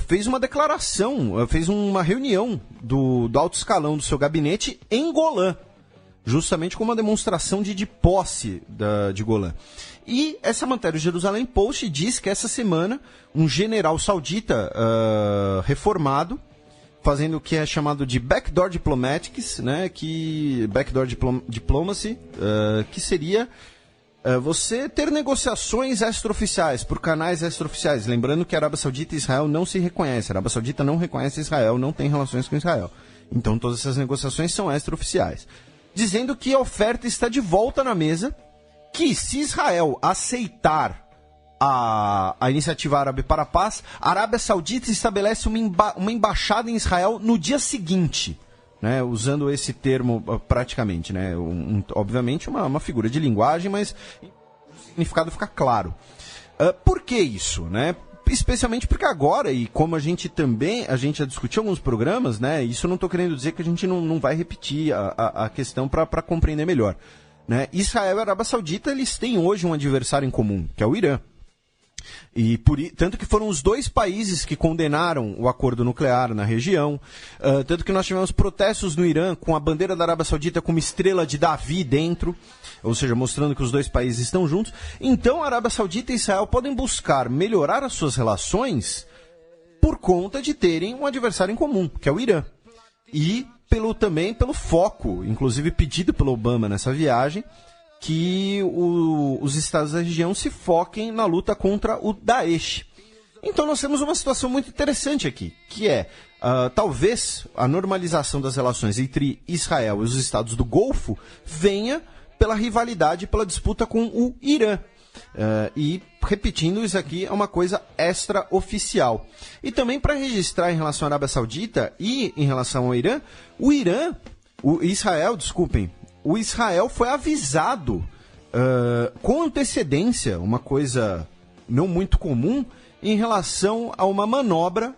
[SPEAKER 4] fez uma declaração, fez uma reunião do alto escalão do seu gabinete em Golã, justamente como uma demonstração de posse de Golã. E essa matéria do Jerusalem Post diz que essa semana um general saudita reformado, fazendo o que é chamado de backdoor diplomatics, né, backdoor diplomacy, que seria você ter negociações extraoficiais por canais extraoficiais. Lembrando que a Arábia Saudita e Israel não se reconhecem. A Arábia Saudita não reconhece Israel, não tem relações com Israel. Então todas essas negociações são extraoficiais. Dizendo que a oferta está de volta na mesa, que se Israel aceitar a Iniciativa Árabe para a Paz, a Arábia Saudita estabelece uma embaixada em Israel no dia seguinte, né, usando esse termo praticamente, né, obviamente uma figura de linguagem, mas o significado fica claro. Por que isso, né? Especialmente porque agora, e como a gente já discutiu em alguns programas, né, isso eu não estou querendo dizer que a gente não vai repetir a questão para compreender melhor, né? Israel e a Arábia Saudita, eles têm hoje um adversário em comum, que é o Irã. E tanto que foram os dois países que condenaram o acordo nuclear na região, tanto que nós tivemos protestos no Irã com a bandeira da Arábia Saudita com uma estrela de Davi dentro, ou seja, mostrando que os dois países estão juntos. Então a Arábia Saudita e Israel podem buscar melhorar as suas relações por conta de terem um adversário em comum, que é o Irã. E também pelo foco, inclusive pedido pelo Obama nessa viagem, que os estados da região se foquem na luta contra o Daesh. Então nós temos uma situação muito interessante aqui, que é, talvez a normalização das relações entre Israel e os estados do Golfo venha pela rivalidade, pela disputa com o Irã. E, repetindo, isso aqui é uma coisa extraoficial. E também para registrar em relação à Arábia Saudita e em relação ao Irã, o Israel foi avisado com antecedência, uma coisa não muito comum, em relação a uma manobra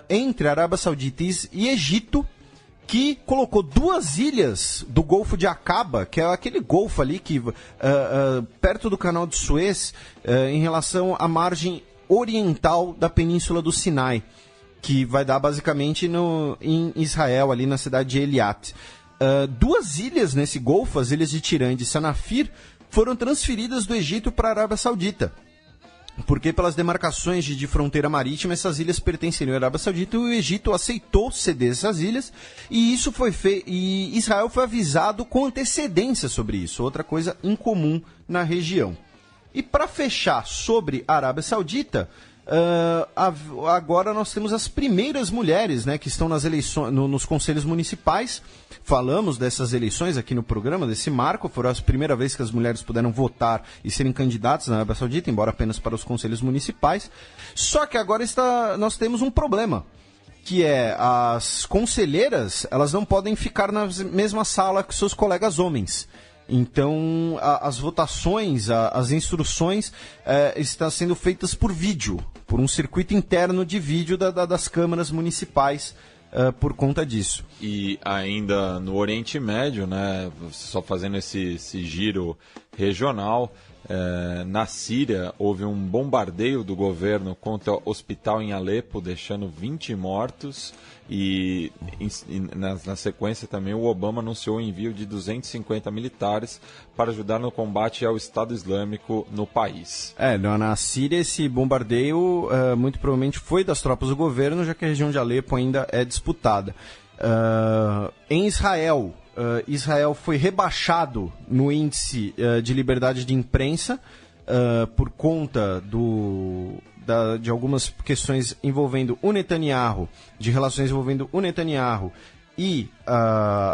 [SPEAKER 4] entre a Arábia Saudita e Egito, que colocou 2 ilhas do Golfo de Aqaba, que é aquele golfo ali que perto do Canal de Suez, em relação à margem oriental da Península do Sinai, que vai dar basicamente em Israel, ali na cidade de Eilat. 2 ilhas nesse golfo, as ilhas de Tirã e de Sanafir, foram transferidas do Egito para a Arábia Saudita. Porque pelas demarcações de fronteira marítima, essas ilhas pertenceriam à Arábia Saudita e o Egito aceitou ceder essas ilhas, e isso foi e Israel foi avisado com antecedência sobre isso, outra coisa incomum na região. E para fechar sobre a Arábia Saudita, agora nós temos as primeiras mulheres, né, que estão nas eleições, nos conselhos municipais. Falamos dessas eleições aqui no programa, desse marco. Foi a primeira vez que as mulheres puderam votar e serem candidatas na Arábia Saudita, embora apenas para os conselhos municipais. Só que agora nós temos um problema, que é as conselheiras, elas não podem ficar na mesma sala que seus colegas homens. Então, as votações, as instruções estão sendo feitas por vídeo, por um circuito interno de vídeo das câmaras municipais, por conta disso.
[SPEAKER 3] E ainda no Oriente Médio, né, só fazendo esse giro regional, na Síria houve um bombardeio do governo contra o hospital em Alepo, deixando 20 mortos. E na sequência também o Obama anunciou o envio de 250 militares para ajudar no combate ao Estado Islâmico no país.
[SPEAKER 4] Na Síria esse bombardeio muito provavelmente foi das tropas do governo, já que a região de Alepo ainda é disputada. Em Israel, Israel foi rebaixado no índice de liberdade de imprensa por conta de algumas questões envolvendo o Netanyahu, de relações envolvendo o Netanyahu e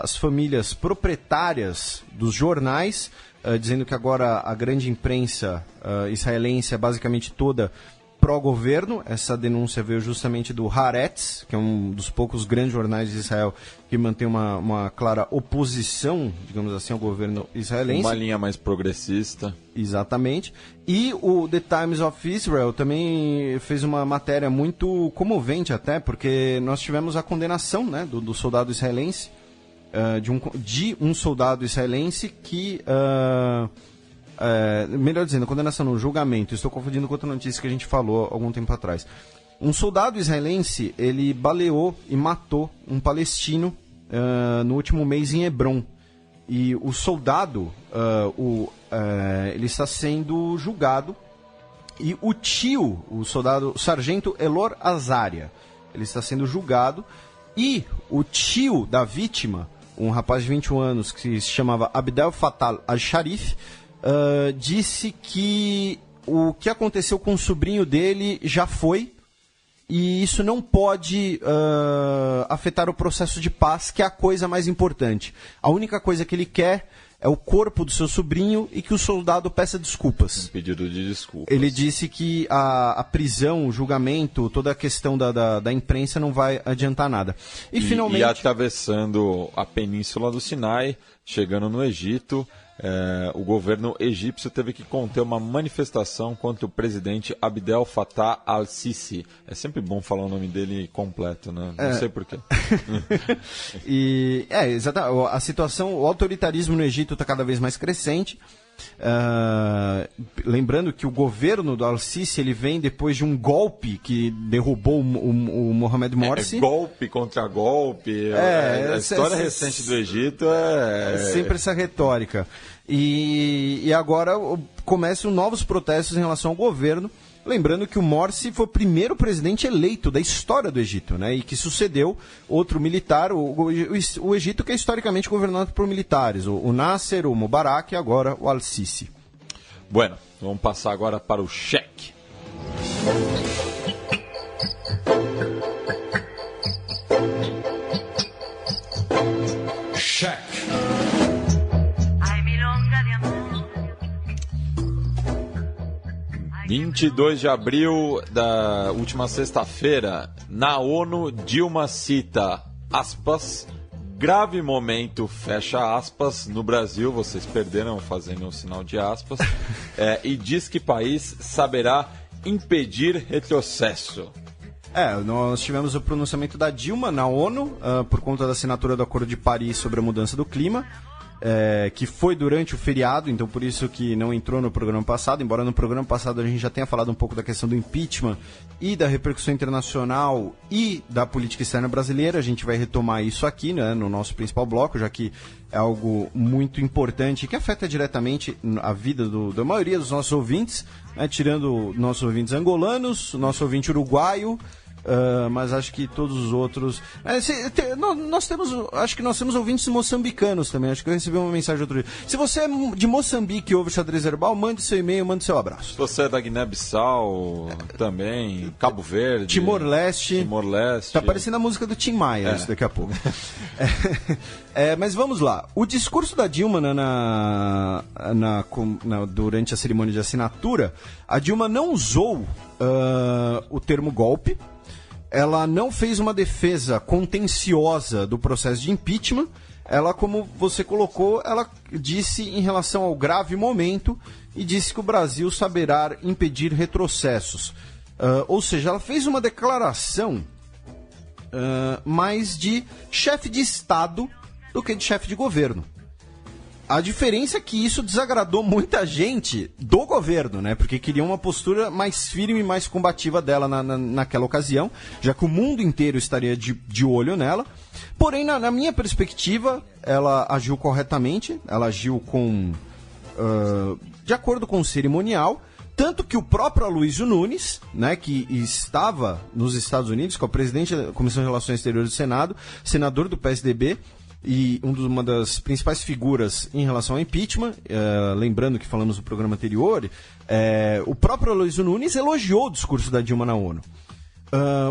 [SPEAKER 4] as famílias proprietárias dos jornais, dizendo que agora a grande imprensa israelense é basicamente toda pró-governo. Essa denúncia veio justamente do Haaretz, que é um dos poucos grandes jornais de Israel que mantém uma clara oposição, digamos assim, ao governo israelense.
[SPEAKER 3] Uma linha mais progressista.
[SPEAKER 4] Exatamente. E o The Times of Israel também fez uma matéria muito comovente até, porque nós tivemos a condenação, né, do soldado israelense, de um soldado israelense que... melhor dizendo, a condenação no julgamento, estou confundindo com outra notícia que a gente falou algum tempo atrás. Um soldado israelense, ele baleou e matou um palestino no último mês em Hebron. E o soldado, ele está sendo julgado, e o tio, o sargento Elor Azaria, ele está sendo julgado, e o tio da vítima, um rapaz de 21 anos que se chamava Abdel Fattah al-Sharif, disse que o que aconteceu com o sobrinho dele já foi, e isso não pode afetar o processo de paz, que é a coisa mais importante. A única coisa que ele quer é o corpo do seu sobrinho e que o soldado peça desculpas.
[SPEAKER 3] Um pedido de desculpas.
[SPEAKER 4] Ele disse que a prisão, o julgamento, toda a questão da imprensa não vai adiantar nada.
[SPEAKER 3] E atravessando a península do Sinai, chegando no Egito, o governo egípcio teve que conter uma manifestação contra o presidente Abdel Fattah al-Sisi. É sempre bom falar o nome dele completo, né? Não sei porquê.
[SPEAKER 4] Exatamente. A situação, o autoritarismo no Egito está cada vez mais crescente. Lembrando que o governo do al-Sisi, ele vem depois de um golpe que derrubou o Mohamed Morsi.
[SPEAKER 3] Golpe contra golpe. A história recente do Egito é
[SPEAKER 4] sempre essa retórica. E agora começam novos protestos em relação ao governo. Lembrando que o Morsi foi o primeiro presidente eleito da história do Egito, né? E que sucedeu outro militar, o Egito, que é historicamente governado por militares, o Nasser, o Mubarak e agora o al-Sisi.
[SPEAKER 3] Bueno, vamos passar agora para o cheque.
[SPEAKER 2] Cheque.
[SPEAKER 3] 22 de abril da última sexta-feira, na ONU, Dilma cita, aspas, grave momento, fecha aspas, no Brasil, vocês perderam fazendo um sinal de aspas, e diz que país saberá impedir retrocesso.
[SPEAKER 4] Nós tivemos o pronunciamento da Dilma na ONU, por conta da assinatura do Acordo de Paris sobre a mudança do clima, que foi durante o feriado, então por isso que não entrou no programa passado, embora no programa passado a gente já tenha falado um pouco da questão do impeachment e da repercussão internacional e da política externa brasileira. A gente vai retomar isso aqui, né, no nosso principal bloco, já que é algo muito importante que afeta diretamente a vida da maioria dos nossos ouvintes, né, tirando nossos ouvintes angolanos, nosso ouvinte uruguaio, mas acho que todos os outros... Acho que nós temos ouvintes moçambicanos também, acho que eu recebi uma mensagem outro dia. Se você é de Moçambique e ouve o Xadrez Herbal, mande seu e-mail, mande seu abraço.
[SPEAKER 3] Se você é da Guiné-Bissau, também, Cabo Verde...
[SPEAKER 4] Timor-Leste. Tá parecendo a música do Tim Maia, isso daqui a pouco. Mas vamos lá. O discurso da Dilma durante a cerimônia de assinatura, a Dilma não usou o termo golpe, ela não fez uma defesa contenciosa do processo de impeachment, ela, como você colocou, ela disse em relação ao grave momento e disse que o Brasil saberá impedir retrocessos. Ou seja, ela fez uma declaração mais de chefe de Estado do que de chefe de governo. A diferença é que isso desagradou muita gente do governo, né? Porque queriam uma postura mais firme e mais combativa dela naquela ocasião, já que o mundo inteiro estaria de olho nela. Porém, na minha perspectiva, ela agiu corretamente, ela agiu de acordo com o cerimonial, tanto que o próprio Aloysio Nunes, né, que estava nos Estados Unidos, que é o presidente da Comissão de Relações Exteriores do Senado, senador do PSDB, e uma das principais figuras em relação ao impeachment, lembrando que falamos no programa anterior, o próprio Aloysio Nunes elogiou o discurso da Dilma na ONU.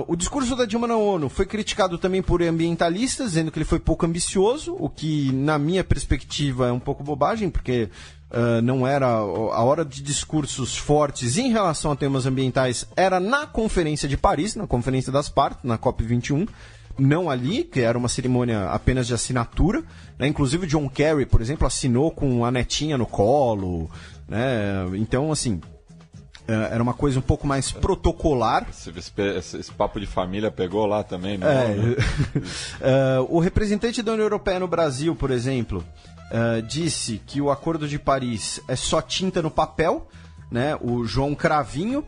[SPEAKER 4] O discurso da Dilma na ONU foi criticado também por ambientalistas, dizendo que ele foi pouco ambicioso, o que, na minha perspectiva, é um pouco bobagem, porque não era a hora de discursos fortes em relação a temas ambientais, era na Conferência de Paris, na Conferência das Partes, na COP21, não ali, que era uma cerimônia apenas de assinatura, né? Inclusive o John Kerry, por exemplo, assinou com a netinha no colo, né? Então, assim, era uma coisa um pouco mais protocolar.
[SPEAKER 3] Esse papo de família pegou lá também, né?
[SPEAKER 4] O representante da União Europeia no Brasil, por exemplo, disse que o Acordo de Paris é só tinta no papel, né? O João Cravinho.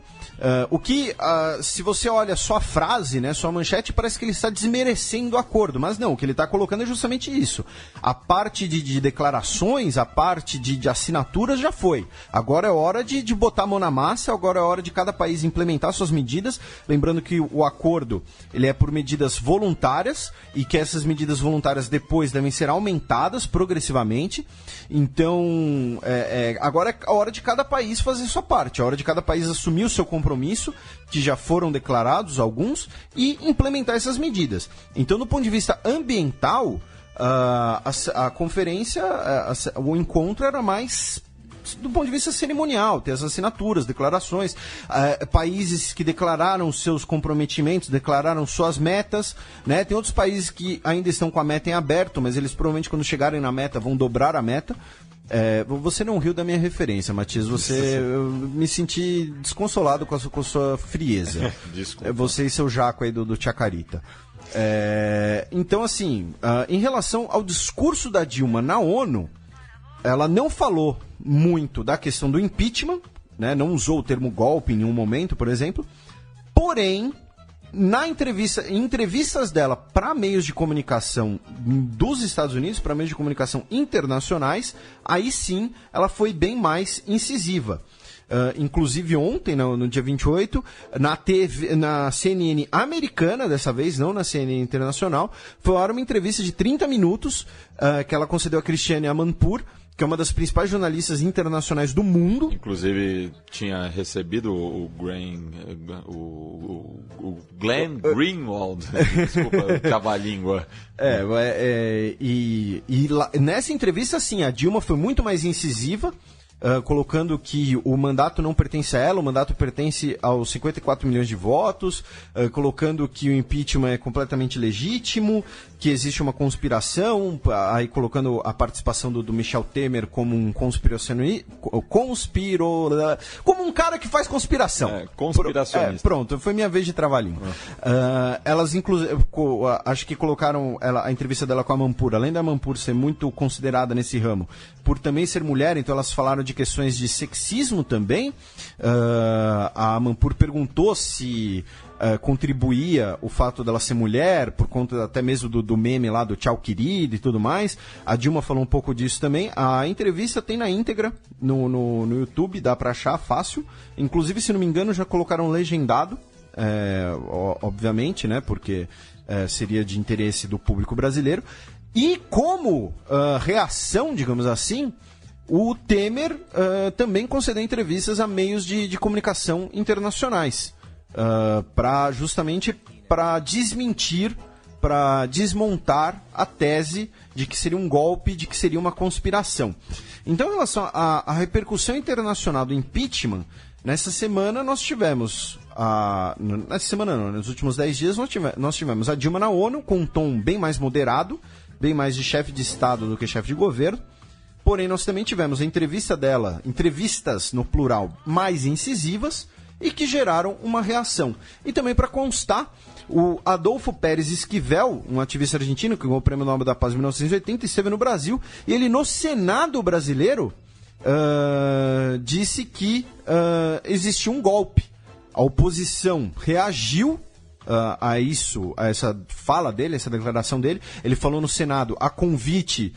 [SPEAKER 4] O que, se você olha só a frase, né, só a manchete, parece que ele está desmerecendo o acordo, mas não, o que ele está colocando é justamente isso. A parte de declarações, a parte de assinaturas já foi. Agora é hora de botar a mão na massa, agora é hora de cada país implementar suas medidas, lembrando que o acordo ele é por medidas voluntárias e que essas medidas voluntárias depois devem ser aumentadas progressivamente. Então, agora é a hora de cada país fazer sua parte, é a hora de cada país assumir o seu compromisso, que já foram declarados alguns, e implementar essas medidas. Então, do ponto de vista ambiental, a conferência, o encontro era mais do ponto de vista cerimonial, ter as assinaturas, declarações, países que declararam seus comprometimentos, declararam suas metas, né? Tem outros países que ainda estão com a meta em aberto, mas eles provavelmente quando chegarem na meta vão dobrar a meta. Você não riu da minha referência, Matias. Eu me senti desconsolado com a sua frieza.
[SPEAKER 3] Desculpa.
[SPEAKER 4] Você e seu jaco aí do Chacarita. Então, assim, em relação ao discurso da Dilma na ONU, ela não falou muito da questão do impeachment, né? Não usou o termo golpe em nenhum momento, por exemplo. Porém, em entrevistas dela para meios de comunicação dos Estados Unidos, para meios de comunicação internacionais, aí sim ela foi bem mais incisiva. Inclusive ontem, no dia 28, na CNN americana, dessa vez, não na CNN internacional, foi uma entrevista de 30 minutos que ela concedeu a Christiane Amanpour, que é uma das principais jornalistas internacionais do mundo.
[SPEAKER 3] Inclusive, tinha recebido o Glenn Greenwald. Desculpa, cava-língua.
[SPEAKER 4] Nessa entrevista, sim, a Dilma foi muito mais incisiva, colocando que o mandato não pertence a ela, o mandato pertence aos 54 milhões de votos, colocando que o impeachment é completamente legítimo, que existe uma conspiração, aí colocando a participação do Michel Temer como um como um cara que faz conspiração.
[SPEAKER 3] Conspiracionista.
[SPEAKER 4] Pronto, foi minha vez de trabalhinho. Elas, inclusive, acho que colocaram a entrevista dela com a Amanpour, além da Amanpour ser muito considerada nesse ramo, por também ser mulher, então elas falaram de questões de sexismo também. A Amanpour perguntou se contribuía o fato dela ser mulher, por conta até mesmo do meme lá do tchau querido e tudo mais. A Dilma falou um pouco disso também. A entrevista tem na íntegra no YouTube, dá pra achar fácil. Inclusive, se não me engano, já colocaram legendado obviamente, né, porque seria de interesse do público brasileiro. E como reação, digamos assim, o Temer também concedeu entrevistas a meios de comunicação internacionais, justamente para desmentir, para desmontar a tese de que seria um golpe, de que seria uma conspiração. Então, em relação à repercussão internacional do impeachment, nessa semana nós tivemos... nessa semana não, nos últimos 10 dias nós tivemos a Dilma na ONU com um tom bem mais moderado, bem mais de chefe de Estado do que chefe de governo. Porém, nós também tivemos a entrevista dela, entrevistas no plural mais incisivas e que geraram uma reação. E também, para constar, o Adolfo Pérez Esquivel, um ativista argentino que ganhou o Prêmio Nobel da Paz em 1980, esteve no Brasil e ele, no Senado brasileiro, disse que existia um golpe. A oposição reagiu a essa fala dele, essa declaração dele. Ele falou no Senado a convite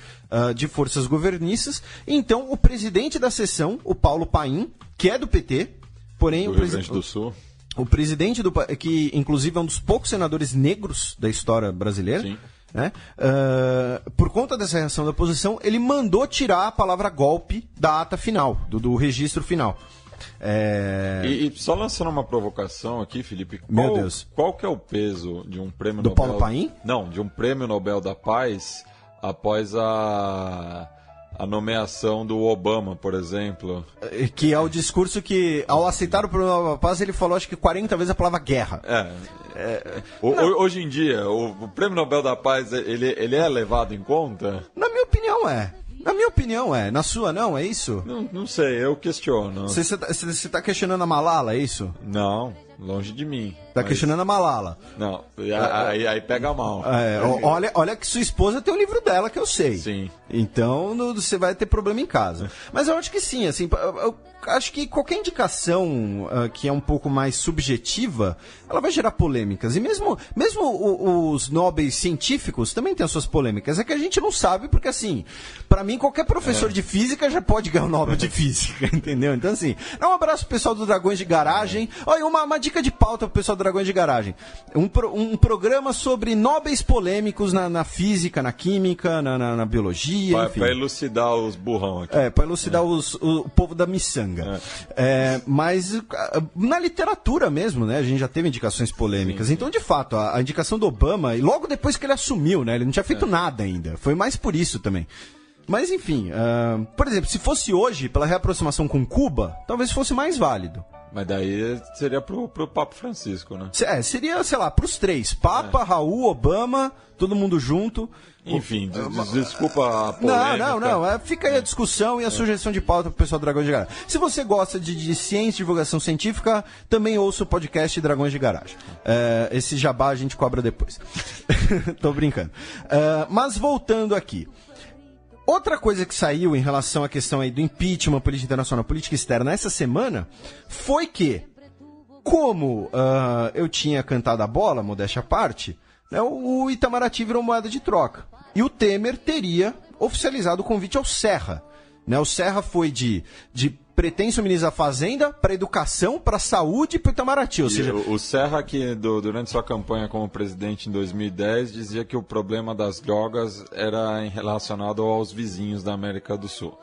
[SPEAKER 4] de forças governistas. Então, o presidente da sessão, o Paulo Paim, que é do PT, porém
[SPEAKER 3] do Rio Grande do Sul,
[SPEAKER 4] o presidente que inclusive é um dos poucos senadores negros da história brasileira,
[SPEAKER 3] sim,
[SPEAKER 4] né? Por conta dessa reação da oposição, ele mandou tirar a palavra golpe da ata final, do registro final.
[SPEAKER 3] E só lançando uma provocação aqui, Felipe,
[SPEAKER 4] Meu Deus.
[SPEAKER 3] Qual que é o peso de um prêmio
[SPEAKER 4] do
[SPEAKER 3] Nobel...
[SPEAKER 4] Paulo Paim?
[SPEAKER 3] Não, de um prêmio Nobel da Paz após a nomeação do Obama, por exemplo?
[SPEAKER 4] Que é o discurso que, ao aceitar o prêmio Nobel da Paz, ele falou acho que 40 vezes a palavra guerra.
[SPEAKER 3] Hoje em dia, o prêmio Nobel da Paz, ele é levado em conta?
[SPEAKER 4] Na minha opinião, é. Na minha opinião, é. Na sua, não? É isso?
[SPEAKER 3] Não sei, eu questiono.
[SPEAKER 4] Você tá questionando a Malala, é isso?
[SPEAKER 3] Não, longe de mim.
[SPEAKER 4] Tá questionando a Malala.
[SPEAKER 3] Não, aí pega mal.
[SPEAKER 4] Olha que sua esposa tem o livro dela, que eu sei.
[SPEAKER 3] Sim.
[SPEAKER 4] Então você vai ter problema em casa. Mas eu acho que sim, assim, eu acho que qualquer indicação que é um pouco mais subjetiva, ela vai gerar polêmicas. E mesmo os nobres científicos também têm as suas polêmicas. É que a gente não sabe, porque assim, pra mim qualquer professor de física já pode ganhar o Nobel de Física, entendeu? Então assim, dá um abraço pro pessoal do Dragões de Garagem. Olha, uma dica de pauta pro pessoal do Dragões de Garagem. Um programa sobre nobres polêmicos na física, na química, na biologia.
[SPEAKER 3] Para elucidar os burrão aqui.
[SPEAKER 4] Para elucidar o povo da miçanga. Mas na literatura mesmo, né? A gente já teve indicações polêmicas. Sim. Então, de fato, a indicação do Obama, e logo depois que ele assumiu, né? Ele não tinha feito nada ainda. Foi mais por isso também. Mas, enfim, por exemplo, se fosse hoje, pela reaproximação com Cuba, talvez fosse mais válido.
[SPEAKER 3] Mas daí seria pro Papa Francisco, né?
[SPEAKER 4] Seria, sei lá, pros três. Papa, Raul, Obama, todo mundo junto.
[SPEAKER 3] Enfim, desculpa a polêmica.
[SPEAKER 4] Não. Fica aí a discussão e a sugestão de pauta pro pessoal do Dragões de Garagem. Se você gosta de ciência e divulgação científica, também ouça o podcast Dragões de Garagem. Esse jabá a gente cobra depois. Tô brincando. Mas voltando aqui. Outra coisa que saiu em relação à questão aí do impeachment, política internacional, política externa, essa semana, foi que, como eu tinha cantado a bola, modéstia à parte, né, o Itamaraty virou moeda de troca. E o Temer teria oficializado o convite ao Serra. Né, o Serra foi de pretenso ministro da Fazenda para Educação, para Saúde e para o Itamaraty. Ou seja,
[SPEAKER 3] o Serra, que durante sua campanha como presidente em 2010, dizia que o problema das drogas era relacionado aos vizinhos da América do Sul.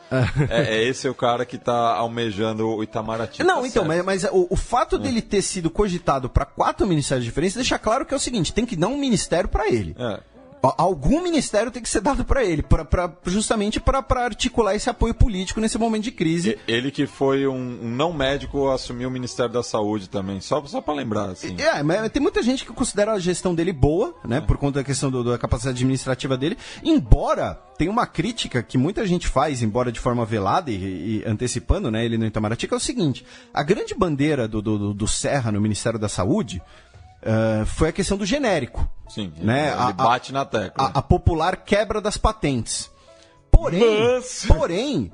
[SPEAKER 3] Esse é o cara que está almejando o Itamaraty.
[SPEAKER 4] Não, então, mas o fato dele ter sido cogitado para 4 ministérios diferentes deixa claro que é o seguinte, tem que dar um ministério para ele. Algum ministério tem que ser dado para ele, justamente para articular esse apoio político nesse momento de crise.
[SPEAKER 3] Ele que foi um não médico assumiu o Ministério da Saúde também, só para lembrar. Assim.
[SPEAKER 4] Mas tem muita gente que considera a gestão dele boa, né, por conta da questão da capacidade administrativa dele, embora tem uma crítica que muita gente faz, embora de forma velada e antecipando, né, ele no Itamaraty, que é o seguinte, a grande bandeira do Serra no Ministério da Saúde foi a questão do genérico.
[SPEAKER 3] Sim,
[SPEAKER 4] né?
[SPEAKER 3] Ele bate na tecla.
[SPEAKER 4] A popular quebra das patentes. Porém,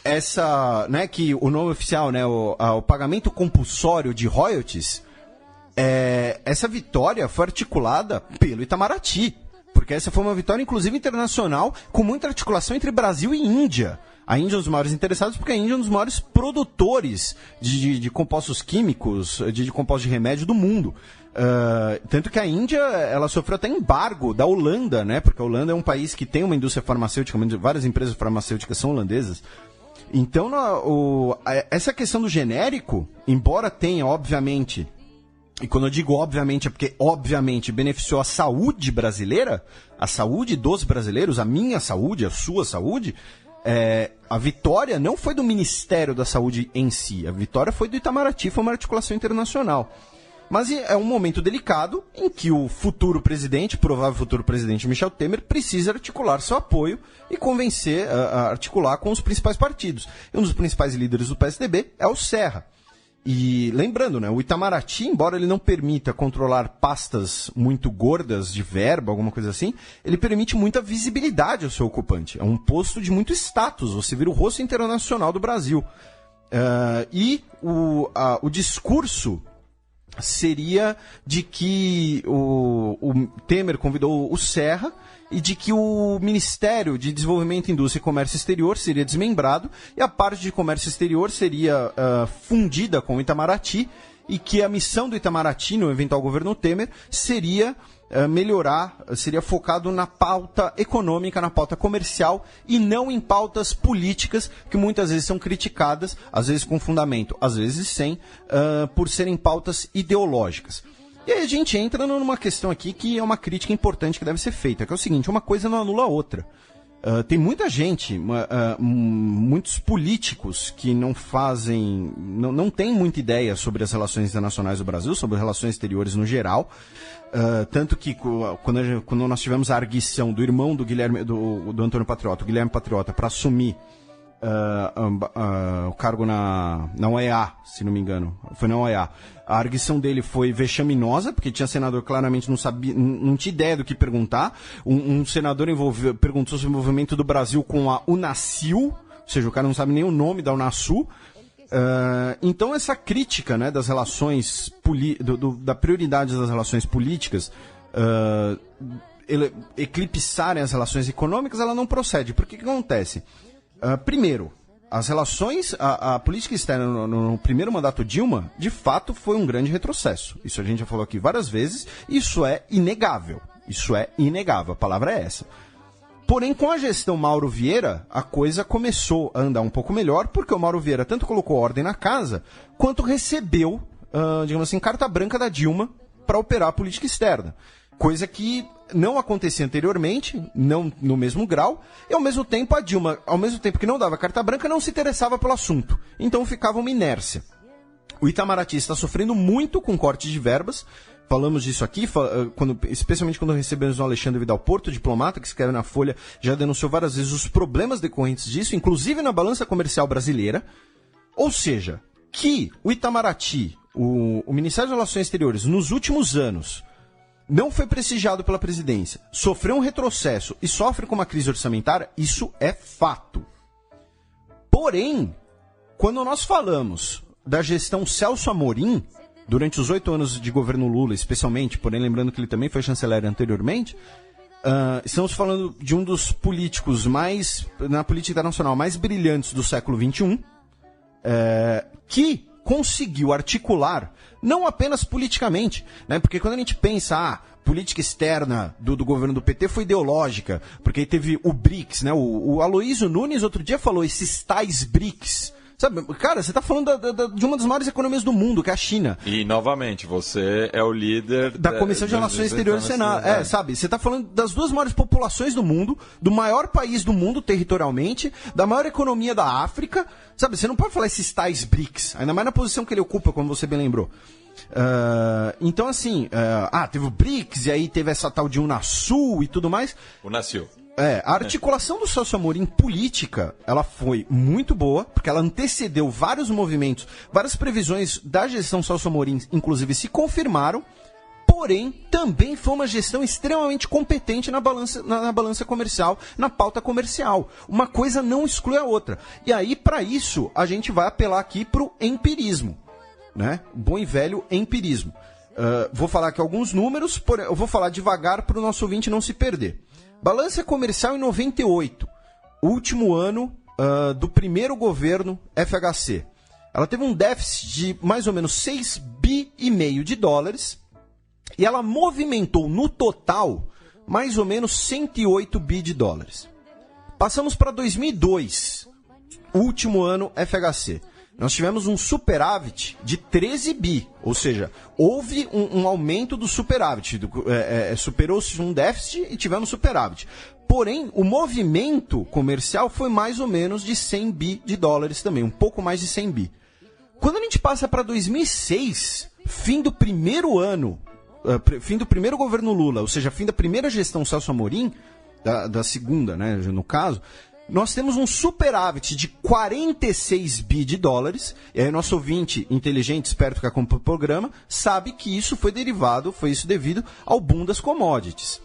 [SPEAKER 4] essa, né, que o nome oficial, né, o pagamento compulsório de royalties, essa vitória foi articulada pelo Itamaraty. porque essa foi uma vitória, inclusive, internacional, com muita articulação entre Brasil e Índia. A Índia é um dos maiores interessados, porque a Índia é um dos maiores produtores de compostos químicos, de compostos de remédio do mundo. Tanto que a Índia, ela sofreu até embargo da Holanda, né? Porque a Holanda é um país que tem uma indústria farmacêutica, várias empresas farmacêuticas são holandesas. Então, essa questão do genérico, embora tenha, obviamente, e quando eu digo obviamente é porque, obviamente, beneficiou a saúde brasileira, a saúde dos brasileiros, a minha saúde, a sua saúde, a vitória não foi do Ministério da Saúde em si, a vitória foi do Itamaraty, foi uma articulação internacional. Mas é um momento delicado em que o futuro presidente, provável futuro presidente Michel Temer, precisa articular seu apoio e convencer a articular com os principais partidos. E um dos principais líderes do PSDB é o Serra. E lembrando, né, o Itamaraty, embora ele não permita controlar pastas muito gordas de verba, alguma coisa assim, ele permite muita visibilidade ao seu ocupante. É um posto de muito status, você vira o rosto internacional do Brasil. O discurso seria de que o Temer convidou o Serra e de que o Ministério de Desenvolvimento, Indústria e Comércio Exterior seria desmembrado e a parte de comércio exterior seria fundida com o Itamaraty e que a missão do Itamaraty no eventual governo Temer seria seria focado na pauta econômica, na pauta comercial e não em pautas políticas que muitas vezes são criticadas, às vezes com fundamento, às vezes sem, por serem pautas ideológicas. E aí a gente entra numa questão aqui que é uma crítica importante que deve ser feita, que é o seguinte, uma coisa não anula a outra. Tem muita gente, muitos políticos que não têm muita ideia sobre as relações internacionais do Brasil, sobre relações exteriores no geral. Tanto que quando nós tivemos a arguição do irmão do Antônio Patriota, o Guilherme Patriota, para assumir o cargo na OEA, se não me engano, foi na OEA. A arguição dele foi vexaminosa, porque tinha senador que claramente não tinha ideia do que perguntar. Um senador perguntou sobre o envolvimento do Brasil com a Unasul, ou seja, o cara não sabe nem o nome da Unasul. Então essa crítica, né, das relações da prioridade das relações políticas eclipsarem as relações econômicas, ela não procede. Por que acontece? Primeiro, as relações, a política externa no primeiro mandato Dilma, de fato, foi um grande retrocesso. Isso a gente já falou aqui várias vezes, isso é inegável. Isso é inegável, a palavra é essa. Porém, com a gestão Mauro Vieira, a coisa começou a andar um pouco melhor, porque o Mauro Vieira tanto colocou ordem na casa, quanto recebeu, digamos assim, carta branca da Dilma para operar a política externa. Coisa que não acontecia anteriormente, não no mesmo grau, e ao mesmo tempo a Dilma, ao mesmo tempo que não dava carta branca, não se interessava pelo assunto. Então ficava uma inércia. O Itamaraty está sofrendo muito com corte de verbas. Falamos disso aqui, especialmente quando recebemos o Alexandre Vidal Porto, diplomata, que escreve na Folha, já denunciou várias vezes os problemas decorrentes disso, inclusive na balança comercial brasileira. Ou seja, que o Itamaraty, o Ministério das Relações Exteriores, nos últimos anos, não foi prestigiado pela presidência, sofreu um retrocesso e sofre com uma crise orçamentária, isso é fato. Porém, quando nós falamos da gestão Celso Amorim, durante os 8 anos de governo Lula, especialmente, porém lembrando que ele também foi chanceler anteriormente, estamos falando de um dos políticos na política internacional mais brilhantes do século XXI, que conseguiu articular, não apenas politicamente, né? Porque quando a gente pensa, política externa do governo do PT foi ideológica, porque aí teve o BRICS, né? O Aloysio Nunes outro dia falou, esses tais BRICS. Sabe, cara, você está falando de uma das maiores economias do mundo, que é a China.
[SPEAKER 3] E, novamente, você é o líder
[SPEAKER 4] da Comissão de Relações Exteriores do Senado. Sabe, você está falando das duas maiores populações do mundo, do maior país do mundo territorialmente, da maior economia da África. Sabe, você não pode falar esses tais BRICS, ainda mais na posição que ele ocupa, como você bem lembrou. Então, assim, teve o BRICS, e aí teve essa tal de Unasul e tudo mais.
[SPEAKER 3] Unasul.
[SPEAKER 4] A articulação do Celso Amorim política, ela foi muito boa, porque ela antecedeu vários movimentos, várias previsões da gestão Celso Amorim, inclusive, se confirmaram, porém, também foi uma gestão extremamente competente na balança comercial, na pauta comercial. Uma coisa não exclui a outra. E aí, para isso, a gente vai apelar aqui para o empirismo, né? Bom e velho empirismo. Vou falar aqui alguns números, eu vou falar devagar para o nosso ouvinte não se perder. Balança comercial em 98, último ano do primeiro governo FHC. Ela teve um déficit de mais ou menos 6,5 bi de dólares e ela movimentou no total mais ou menos 108 bi de dólares. Passamos para 2002, último ano FHC. Nós tivemos um superávit de 13 bi, ou seja, houve um aumento do superávit, superou-se um déficit e tivemos superávit. Porém, o movimento comercial foi mais ou menos de 100 bi de dólares também, um pouco mais de 100 bi. Quando a gente passa para 2006, fim do primeiro ano, fim do primeiro governo Lula, ou seja, fim da primeira gestão Celso Amorim, da segunda, né, no caso, nós temos um superávit de 46 bi de dólares, e aí nosso ouvinte inteligente, esperto que acompanha o programa, sabe que isso foi devido ao boom das commodities.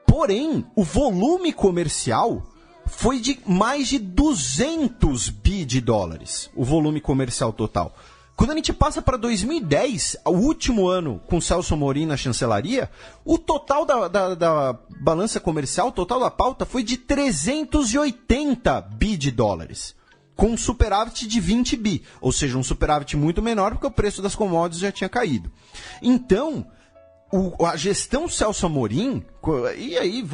[SPEAKER 4] Porém, o volume comercial foi de mais de 200 bi de dólares, o volume comercial total. Quando a gente passa para 2010, o último ano com Celso Amorim na chancelaria, o total da balança comercial, o total da pauta, foi de 380 bi de dólares, com um superávit de 20 bi, ou seja, um superávit muito menor porque o preço das commodities já tinha caído. Então, a gestão Celso Amorim, e aí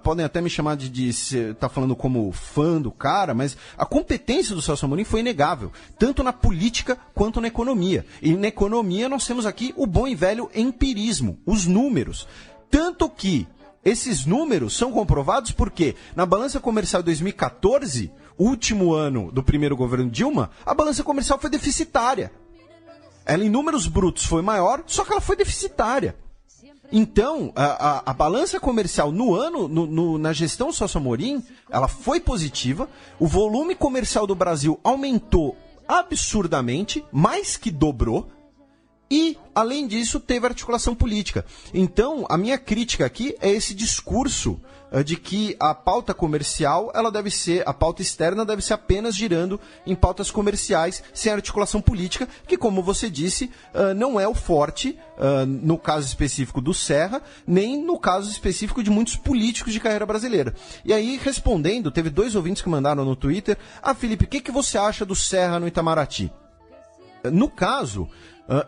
[SPEAKER 4] podem até me chamar de tá falando como fã do cara, mas a competência do Celso Amorim foi inegável, tanto na política quanto na economia. E na economia nós temos aqui o bom e velho empirismo, os números. Tanto que esses números são comprovados porque na balança comercial de 2014, último ano do primeiro governo Dilma, a balança comercial foi deficitária. Ela em números brutos foi maior, só que ela foi deficitária. Então, a balança comercial na gestão Celso Amorim, ela foi positiva, o volume comercial do Brasil aumentou absurdamente, mais que dobrou, e, além disso, teve articulação política. Então, a minha crítica aqui é esse discurso de que a pauta comercial, a pauta externa deve ser apenas girando em pautas comerciais, sem articulação política, que, como você disse, não é o forte, no caso específico do Serra, nem no caso específico de muitos políticos de carreira brasileira. E aí, respondendo, teve 2 ouvintes que mandaram no Twitter: Felipe, o que você acha do Serra no Itamaraty? No caso,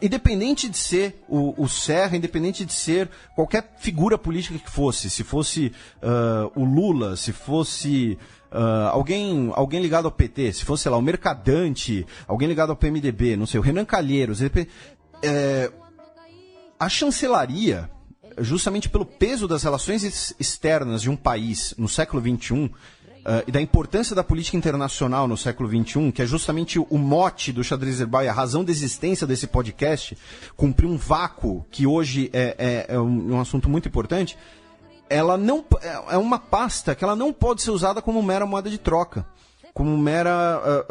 [SPEAKER 4] independente de ser o Serra, independente de ser qualquer figura política que fosse, se fosse o Lula, se fosse alguém ligado ao PT, se fosse, sei lá, o Mercadante, alguém ligado ao PMDB, não sei, o Renan Calheiros, a chancelaria, justamente pelo peso das relações externas de um país no século XXI, e da importância da política internacional no século XXI, que é justamente o mote do Xadrez Verbal e a razão da existência desse podcast, cumprir um vácuo que hoje é um assunto muito importante, ela não é uma pasta que ela não pode ser usada como mera moeda de troca, como mera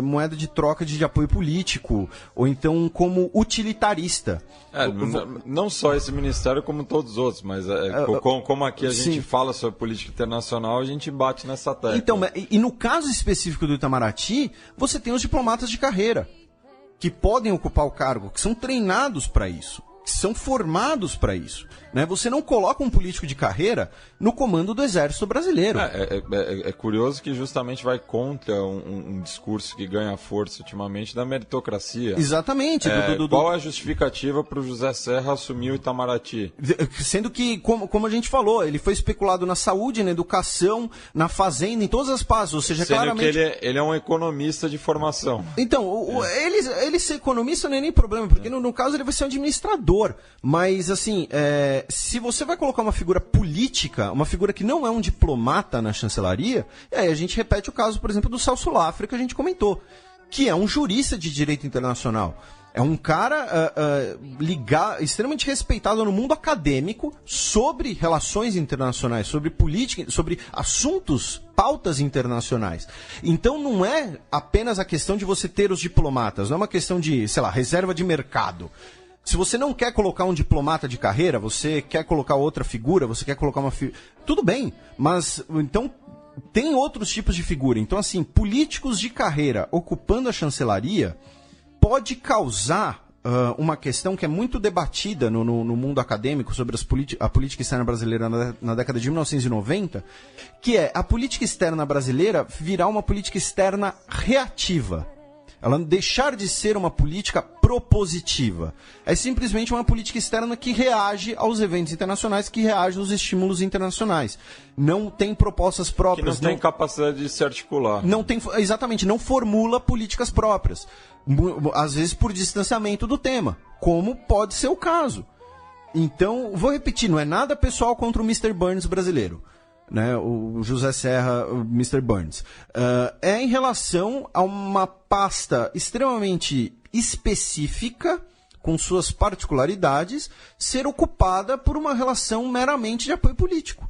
[SPEAKER 4] moeda de troca de apoio político, ou então como utilitarista.
[SPEAKER 3] Não só esse ministério, como todos os outros, mas como aqui a gente fala sobre política internacional, a gente bate nessa tecla.
[SPEAKER 4] Então, e no caso específico do Itamaraty, você tem os diplomatas de carreira, que podem ocupar o cargo, que são treinados para isso, que são formados para isso. Né? Você não coloca um político de carreira no comando do Exército Brasileiro.
[SPEAKER 3] É curioso que justamente vai contra um discurso que ganha força ultimamente da meritocracia.
[SPEAKER 4] Exatamente.
[SPEAKER 3] Qual é a justificativa para o José Serra assumir o Itamaraty?
[SPEAKER 4] Sendo que, como a gente falou, ele foi especulado na saúde, na educação, na fazenda, em todas as pastas. Ou seja,
[SPEAKER 3] sendo
[SPEAKER 4] claramente...
[SPEAKER 3] que ele é um economista de formação.
[SPEAKER 4] Então, ele ser economista não é nem problema, porque no caso ele vai ser um administrador. Mas, assim, se você vai colocar uma figura política, uma figura que não é um diplomata na chancelaria, aí a gente repete o caso, por exemplo, do Celso Lafra, que a gente comentou, que é um jurista de direito internacional. É um cara extremamente respeitado no mundo acadêmico sobre relações internacionais, sobre política, sobre assuntos, pautas internacionais. Então não é apenas a questão de você ter os diplomatas, não é uma questão de, sei lá, reserva de mercado. Se você não quer colocar um diplomata de carreira, você quer colocar outra figura, você quer colocar uma figura... Tudo bem, mas então tem outros tipos de figura. Então, assim, políticos de carreira ocupando a chancelaria pode causar uma questão que é muito debatida no mundo acadêmico sobre a política externa brasileira na década de 1990, que é a política externa brasileira virar uma política externa reativa. Ela deixar de ser uma política propositiva. É simplesmente uma política externa que reage aos eventos internacionais, que reage aos estímulos internacionais. Não tem propostas próprias.
[SPEAKER 3] Que não tem capacidade de se articular.
[SPEAKER 4] Não tem, exatamente, não formula políticas próprias. Às vezes por distanciamento do tema, como pode ser o caso. Então, vou repetir, não é nada pessoal contra o Mr. Burns brasileiro. Né, o José Serra, o Mr. Burns, é em relação a uma pasta extremamente específica, com suas particularidades, ser ocupada por uma relação meramente de apoio político.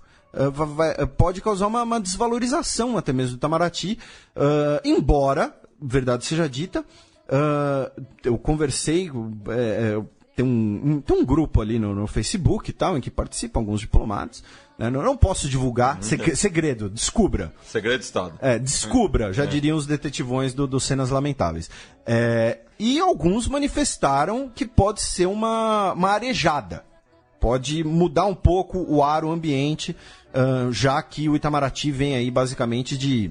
[SPEAKER 4] Pode causar uma desvalorização até mesmo do Itamaraty, embora, verdade seja dita, eu conversei... Tem um grupo ali no Facebook e tal, em que participam alguns diplomatas. Né? Não posso divulgar. Segredo, descubra.
[SPEAKER 3] Segredo de Estado.
[SPEAKER 4] Descubra, já diriam os detetivões do Cenas Lamentáveis. E alguns manifestaram que pode ser uma arejada. Pode mudar um pouco o ar, o ambiente, já que o Itamaraty vem aí basicamente de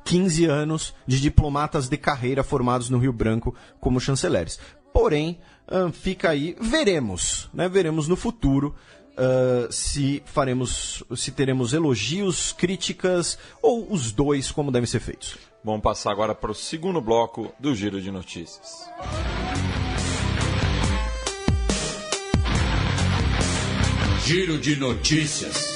[SPEAKER 4] 15 anos de diplomatas de carreira formados no Rio Branco como chanceleres. Porém, fica aí, veremos, né? Veremos no futuro se teremos elogios, críticas ou os dois, como devem ser feitos.
[SPEAKER 3] Vamos passar agora para o segundo bloco do Giro de Notícias.
[SPEAKER 1] Giro de Notícias.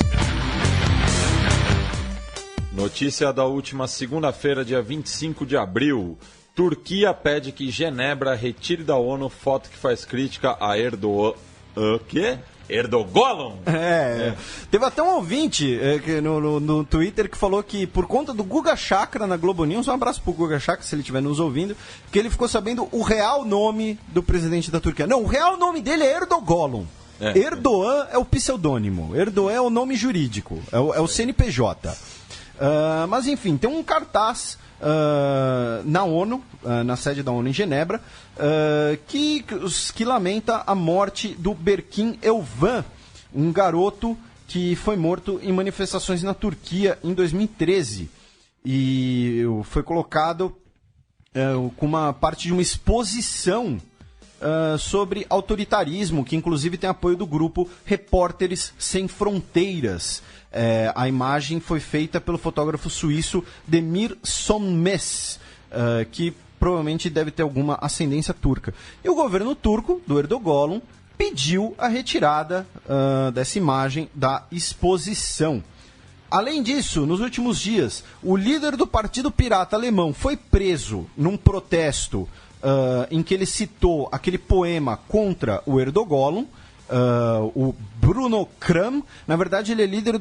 [SPEAKER 3] Notícia da última segunda-feira, dia 25 de abril. Turquia pede que Genebra retire da ONU foto que faz crítica a Erdogan. Erdogan?
[SPEAKER 4] Teve até um ouvinte no Twitter que falou que por conta do Guga Chakra na Globo News, um abraço pro Guga Chakra se ele estiver nos ouvindo, que ele ficou sabendo o real nome do presidente da Turquia. Não, o real nome dele é Erdogan. Erdogan é o pseudônimo, Erdogan é o nome jurídico, é o CNPJ. Mas enfim, tem um cartaz na ONU, na sede da ONU em Genebra, que lamenta a morte do Berkin Elvan, um garoto que foi morto em manifestações na Turquia em 2013 e foi colocado com uma parte de uma exposição sobre autoritarismo, que inclusive tem apoio do grupo Repórteres Sem Fronteiras. A imagem foi feita pelo fotógrafo suíço Demir Sonmez, que provavelmente deve ter alguma ascendência turca. E o governo turco, do Erdogan, pediu a retirada dessa imagem da exposição. Além disso, nos últimos dias, o líder do Partido Pirata Alemão foi preso num protesto em que ele citou aquele poema contra o Erdogan. O Bruno Kram, na verdade ele é líder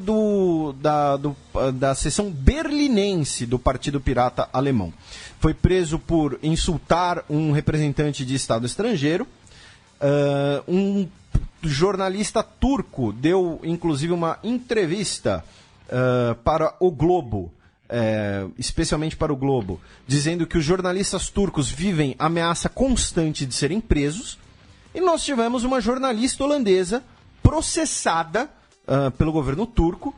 [SPEAKER 4] da seção berlinense do Partido Pirata Alemão. Foi preso por insultar um representante de Estado estrangeiro. Um jornalista turco deu inclusive uma entrevista para o Globo, especialmente para o Globo, dizendo que os jornalistas turcos vivem ameaça constante de serem presos. E nós tivemos uma jornalista holandesa processada pelo governo turco,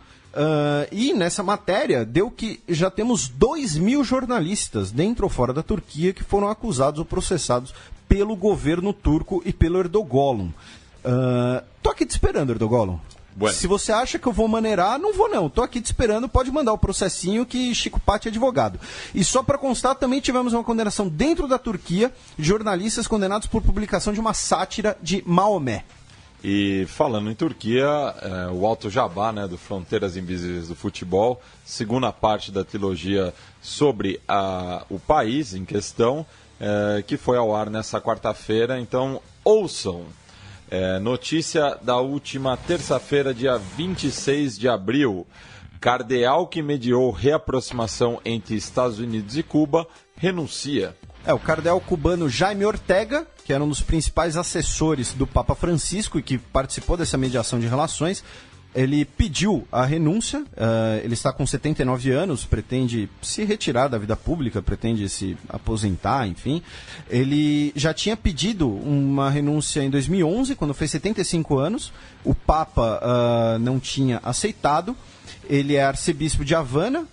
[SPEAKER 4] e nessa matéria deu que já temos 2.000 jornalistas dentro ou fora da Turquia que foram acusados ou processados pelo governo turco e pelo Erdogan. Tô aqui te esperando, Erdogan.
[SPEAKER 3] Bueno.
[SPEAKER 4] Se você acha que eu vou maneirar, não vou não. Tô aqui te esperando, pode mandar o processinho que Chico Patti é advogado. E só para constar, também tivemos uma condenação dentro da Turquia de jornalistas condenados por publicação de uma sátira de Maomé.
[SPEAKER 3] E falando em Turquia, o Alto Jabá, né, do Fronteiras Invisíveis do Futebol, segunda parte da trilogia sobre o país em questão, que foi ao ar nessa quarta-feira. Então, ouçam. Notícia da última terça-feira, dia 26 de abril. Cardeal que mediou reaproximação entre Estados Unidos e Cuba renuncia.
[SPEAKER 4] O cardeal cubano Jaime Ortega, que era um dos principais assessores do Papa Francisco e que participou dessa mediação de relações, ele pediu a renúncia, ele está com 79 anos, pretende se retirar da vida pública, pretende se aposentar, enfim. Ele já tinha pedido uma renúncia em 2011, quando fez 75 anos, o Papa não tinha aceitado. Ele é arcebispo de Havana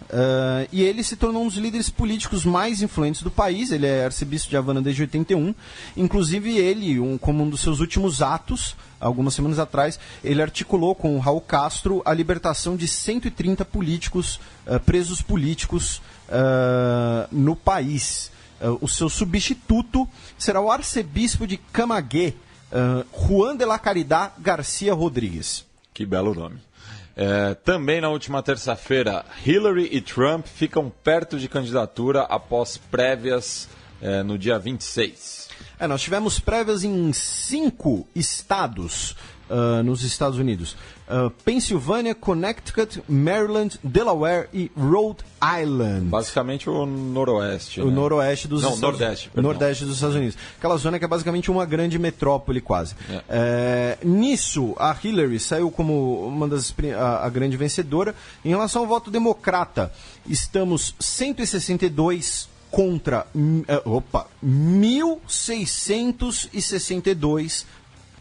[SPEAKER 4] e ele se tornou um dos líderes políticos mais influentes do país. Ele é arcebispo de Havana desde 81. Inclusive ele, como um dos seus últimos atos, algumas semanas atrás, ele articulou com o Raul Castro a libertação de 130 políticos, presos políticos no país. O seu substituto será o arcebispo de Camagüey, Juan de la Caridad Garcia Rodrigues.
[SPEAKER 3] Que belo nome. Também na última terça-feira, Hillary e Trump ficam perto de candidatura após prévias no dia 26.
[SPEAKER 4] Nós tivemos prévias em 5 estados nos Estados Unidos. Pensilvânia, Connecticut, Maryland, Delaware e Rhode Island.
[SPEAKER 3] Basicamente o noroeste.
[SPEAKER 4] O noroeste dos
[SPEAKER 3] Nordeste.
[SPEAKER 4] Nordeste dos Estados Unidos. Aquela zona que é basicamente uma grande metrópole quase. Nisso, a Hillary saiu como uma a grande vencedora. Em relação ao voto democrata, estamos 162 contra 1.662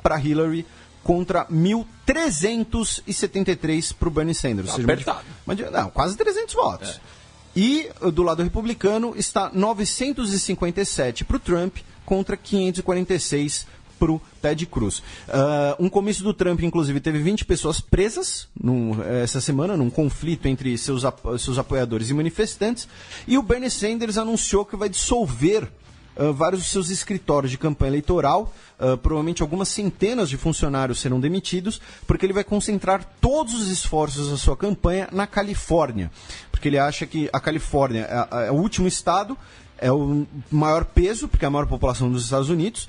[SPEAKER 4] para Hillary, contra 1.373 para o Bernie Sanders.
[SPEAKER 3] Apertado.
[SPEAKER 4] Quase 300 votos. E do lado republicano está 957 para o Trump contra 546 para o Ted Cruz. Um comício do Trump, inclusive, teve 20 pessoas presas essa semana, num conflito entre seus apoiadores e manifestantes. E o Bernie Sanders anunciou que vai dissolver vários dos seus escritórios de campanha eleitoral. Provavelmente algumas centenas de funcionários serão demitidos, porque ele vai concentrar todos os esforços da sua campanha na Califórnia. Porque ele acha que a Califórnia é o último estado, é o maior peso, porque é a maior população dos Estados Unidos,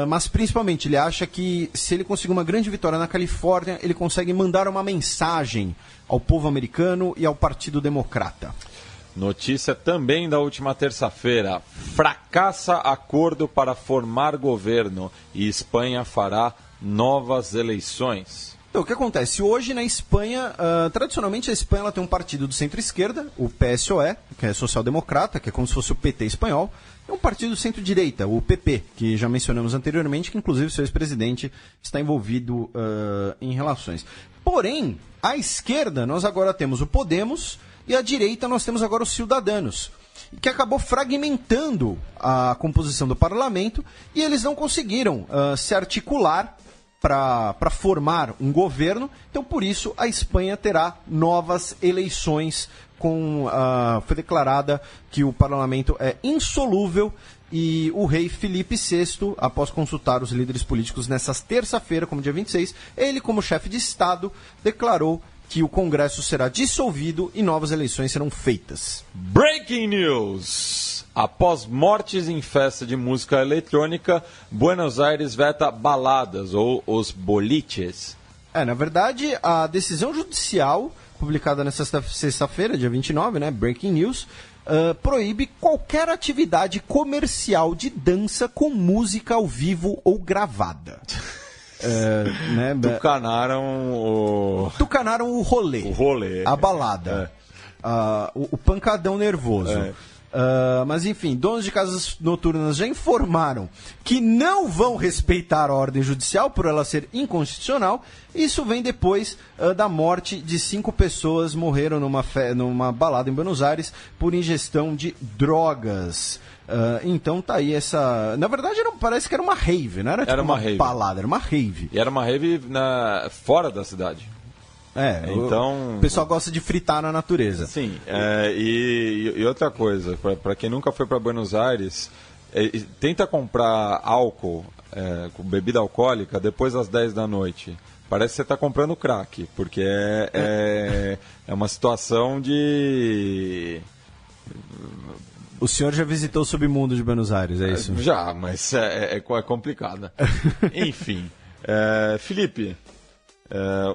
[SPEAKER 4] mas principalmente ele acha que se ele conseguir uma grande vitória na Califórnia, ele consegue mandar uma mensagem ao povo americano e ao Partido Democrata.
[SPEAKER 3] Notícia também da última terça-feira. Fracassa acordo para formar governo e Espanha fará novas eleições.
[SPEAKER 4] Então, o que acontece? Hoje na Espanha, tradicionalmente a Espanha ela tem um partido do centro-esquerda, o PSOE, que é social-democrata, que é como se fosse o PT espanhol, e um partido do centro-direita, o PP, que já mencionamos anteriormente, que inclusive seu ex-presidente está envolvido em relações. Porém, à esquerda nós agora temos o Podemos, e à direita nós temos agora os Ciudadanos, que acabou fragmentando a composição do parlamento e eles não conseguiram se articular para formar um governo. Então, por isso, a Espanha terá novas eleições. Foi declarada que o parlamento é insolúvel e o rei Felipe VI, após consultar os líderes políticos nessa terça-feira, como dia 26, ele, como chefe de Estado, declarou que o Congresso será dissolvido e novas eleições serão feitas.
[SPEAKER 3] Breaking news! Após mortes em festa de música eletrônica, Buenos Aires veta baladas, ou os boliches.
[SPEAKER 4] Na verdade, a decisão judicial, publicada nesta sexta-feira, dia 29, Breaking news, proíbe qualquer atividade comercial de dança com música ao vivo ou gravada. Tucanaram o rolê. A balada. O pancadão nervoso. Mas enfim, donos de casas noturnas já informaram que não vão respeitar a ordem judicial por ela ser inconstitucional. Isso vem depois da morte de 5 pessoas que morreram numa balada em Buenos Aires por ingestão de drogas. Então tá aí essa... Na verdade parece que era uma rave, não era tipo uma balada, era uma rave.
[SPEAKER 3] E era uma rave fora da cidade. Então...
[SPEAKER 4] O pessoal gosta de fritar na natureza.
[SPEAKER 3] Sim, e outra coisa, para quem nunca foi para Buenos Aires, tenta comprar álcool, com bebida alcoólica, depois das 10 da noite. Parece que você está comprando crack, porque é uma situação de...
[SPEAKER 4] O senhor já visitou o submundo de Buenos Aires, é isso?
[SPEAKER 3] Já, mas é complicado. Enfim, Felipe...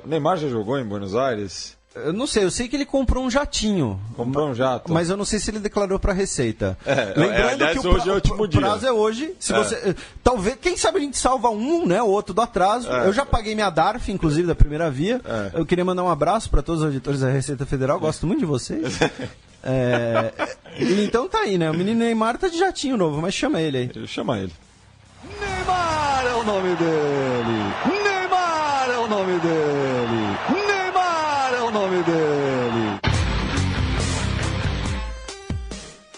[SPEAKER 3] o Neymar já jogou em Buenos Aires?
[SPEAKER 4] Eu não sei, eu sei que ele comprou um jatinho.
[SPEAKER 3] Comprou um jato.
[SPEAKER 4] Mas eu não sei se ele declarou pra Receita.
[SPEAKER 3] Aliás, que hoje é o último dia.
[SPEAKER 4] O prazo é hoje. Se você, talvez, quem sabe a gente salva um, né? O outro do atraso. Eu já paguei minha DARF, inclusive, da primeira via. Eu queria mandar um abraço pra todos os auditores da Receita Federal. Gosto muito de vocês. Então tá aí, né? O menino Neymar tá de jatinho novo, mas chama ele aí.
[SPEAKER 3] Chama ele.
[SPEAKER 6] Neymar é o nome dele. Neymar é o nome dele. Neymar é o nome dele.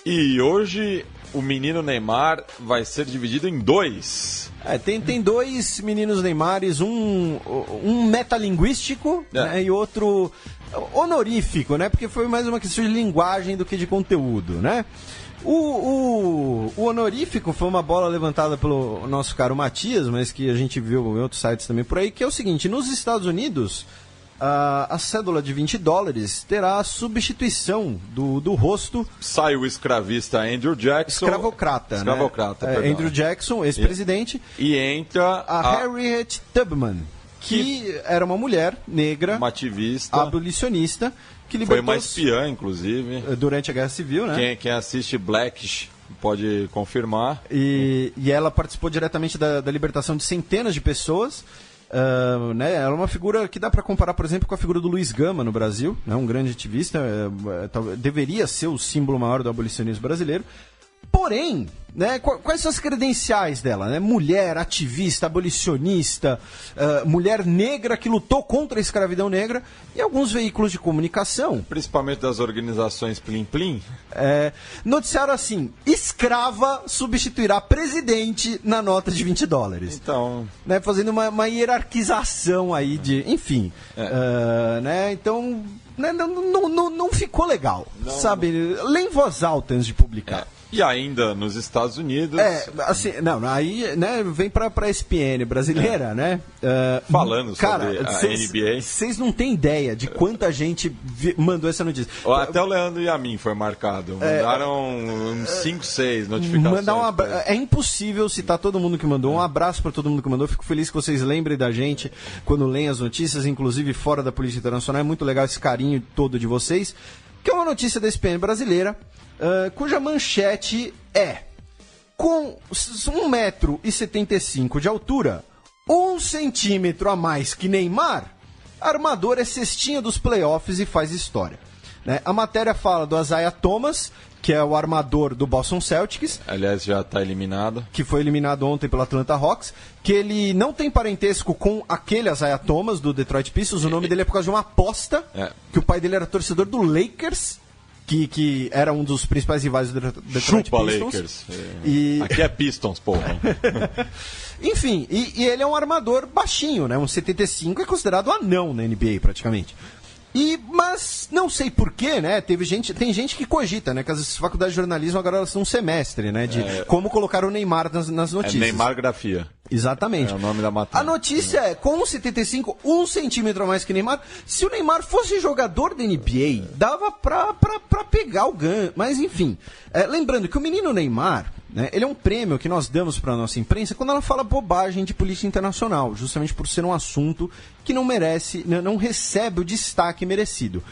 [SPEAKER 3] E hoje o menino Neymar vai ser dividido em dois.
[SPEAKER 4] Tem dois meninos Neymares, um metalinguístico, né, e outro honorífico, né? Porque foi mais uma questão de linguagem do que de conteúdo, né? O honorífico foi uma bola levantada pelo nosso caro Matias, mas que a gente viu em outros sites também por aí, que é o seguinte: nos Estados Unidos, a cédula de $20 terá a substituição do rosto.
[SPEAKER 3] Sai o escravista Andrew Jackson.
[SPEAKER 4] Escravocrata, né?
[SPEAKER 3] Perdão.
[SPEAKER 4] Andrew Jackson, ex-presidente.
[SPEAKER 3] E entra
[SPEAKER 4] a Harriet Tubman, que era uma mulher negra,
[SPEAKER 3] uma ativista,
[SPEAKER 4] abolicionista, que
[SPEAKER 3] foi uma espiã, inclusive,
[SPEAKER 4] durante a Guerra Civil, né?
[SPEAKER 3] Quem assiste Blackish pode confirmar.
[SPEAKER 4] E ela participou diretamente da libertação de centenas de pessoas. Né? Ela é uma figura que dá para comparar, por exemplo, com a figura do Luiz Gama no Brasil, né? Um grande ativista, deveria ser o símbolo maior do abolicionismo brasileiro. Porém, né, quais são as credenciais dela? Né? Mulher, ativista, abolicionista, mulher negra que lutou contra a escravidão negra, e alguns veículos de comunicação.
[SPEAKER 3] Principalmente das organizações Plim Plim.
[SPEAKER 4] Noticiaram assim: escrava substituirá presidente na nota de $20.
[SPEAKER 3] Então,
[SPEAKER 4] né, fazendo uma hierarquização aí de... Enfim. Né, então... Né, não ficou legal, sabe? Lê em voz alta antes de publicar.
[SPEAKER 3] E ainda nos Estados Unidos...
[SPEAKER 4] assim, aí, né, vem pra ESPN brasileira, né?
[SPEAKER 3] Falando
[SPEAKER 4] cara,
[SPEAKER 3] sobre a NBA.
[SPEAKER 4] Vocês não têm ideia de quanta gente mandou essa notícia.
[SPEAKER 3] Até o Leandro e a mim foi marcado. Mandaram uns 5, 6 notificações.
[SPEAKER 4] É impossível citar todo mundo que mandou. Um abraço para todo mundo que mandou. Fico feliz que vocês lembrem da gente quando leem as notícias, inclusive fora da política internacional. É muito legal esse carinho todo de vocês. Que é uma notícia da ESPN brasileira, cuja manchete é: com 1,75 m de altura, 1 centímetro a mais que Neymar, armador é cestinha dos playoffs e faz história. Né? A matéria fala do Isaiah Thomas, que é o armador do Boston Celtics.
[SPEAKER 3] Aliás, já está eliminado. Que
[SPEAKER 4] foi eliminado ontem pelo Atlanta Hawks. Que ele não tem parentesco com aquele Isaiah Thomas do Detroit Pistons. O nome dele é por causa de uma aposta. Que o pai dele era torcedor do Lakers. Que era um dos principais rivais do Detroit
[SPEAKER 3] Chupa
[SPEAKER 4] Pistons.
[SPEAKER 3] Lakers. Aqui é Pistons, porra.
[SPEAKER 4] Enfim, e ele é um armador baixinho, né? Um 75 é considerado anão na NBA, praticamente. Mas não sei porquê, né? Tem gente que cogita, né? Que as faculdades de jornalismo agora elas são um semestre, né? De como colocar o Neymar nas notícias.
[SPEAKER 3] Neymargrafia.
[SPEAKER 4] Exatamente.
[SPEAKER 3] É o nome da matéria.
[SPEAKER 4] A notícia é, com 1,75, 1 centímetro a mais que Neymar, se o Neymar fosse jogador da NBA, dava pra pegar o ganho. Mas enfim, lembrando que o menino Neymar, né, ele é um prêmio que nós damos para a nossa imprensa quando ela fala bobagem de política internacional, justamente por ser um assunto que não merece, não recebe o destaque merecido.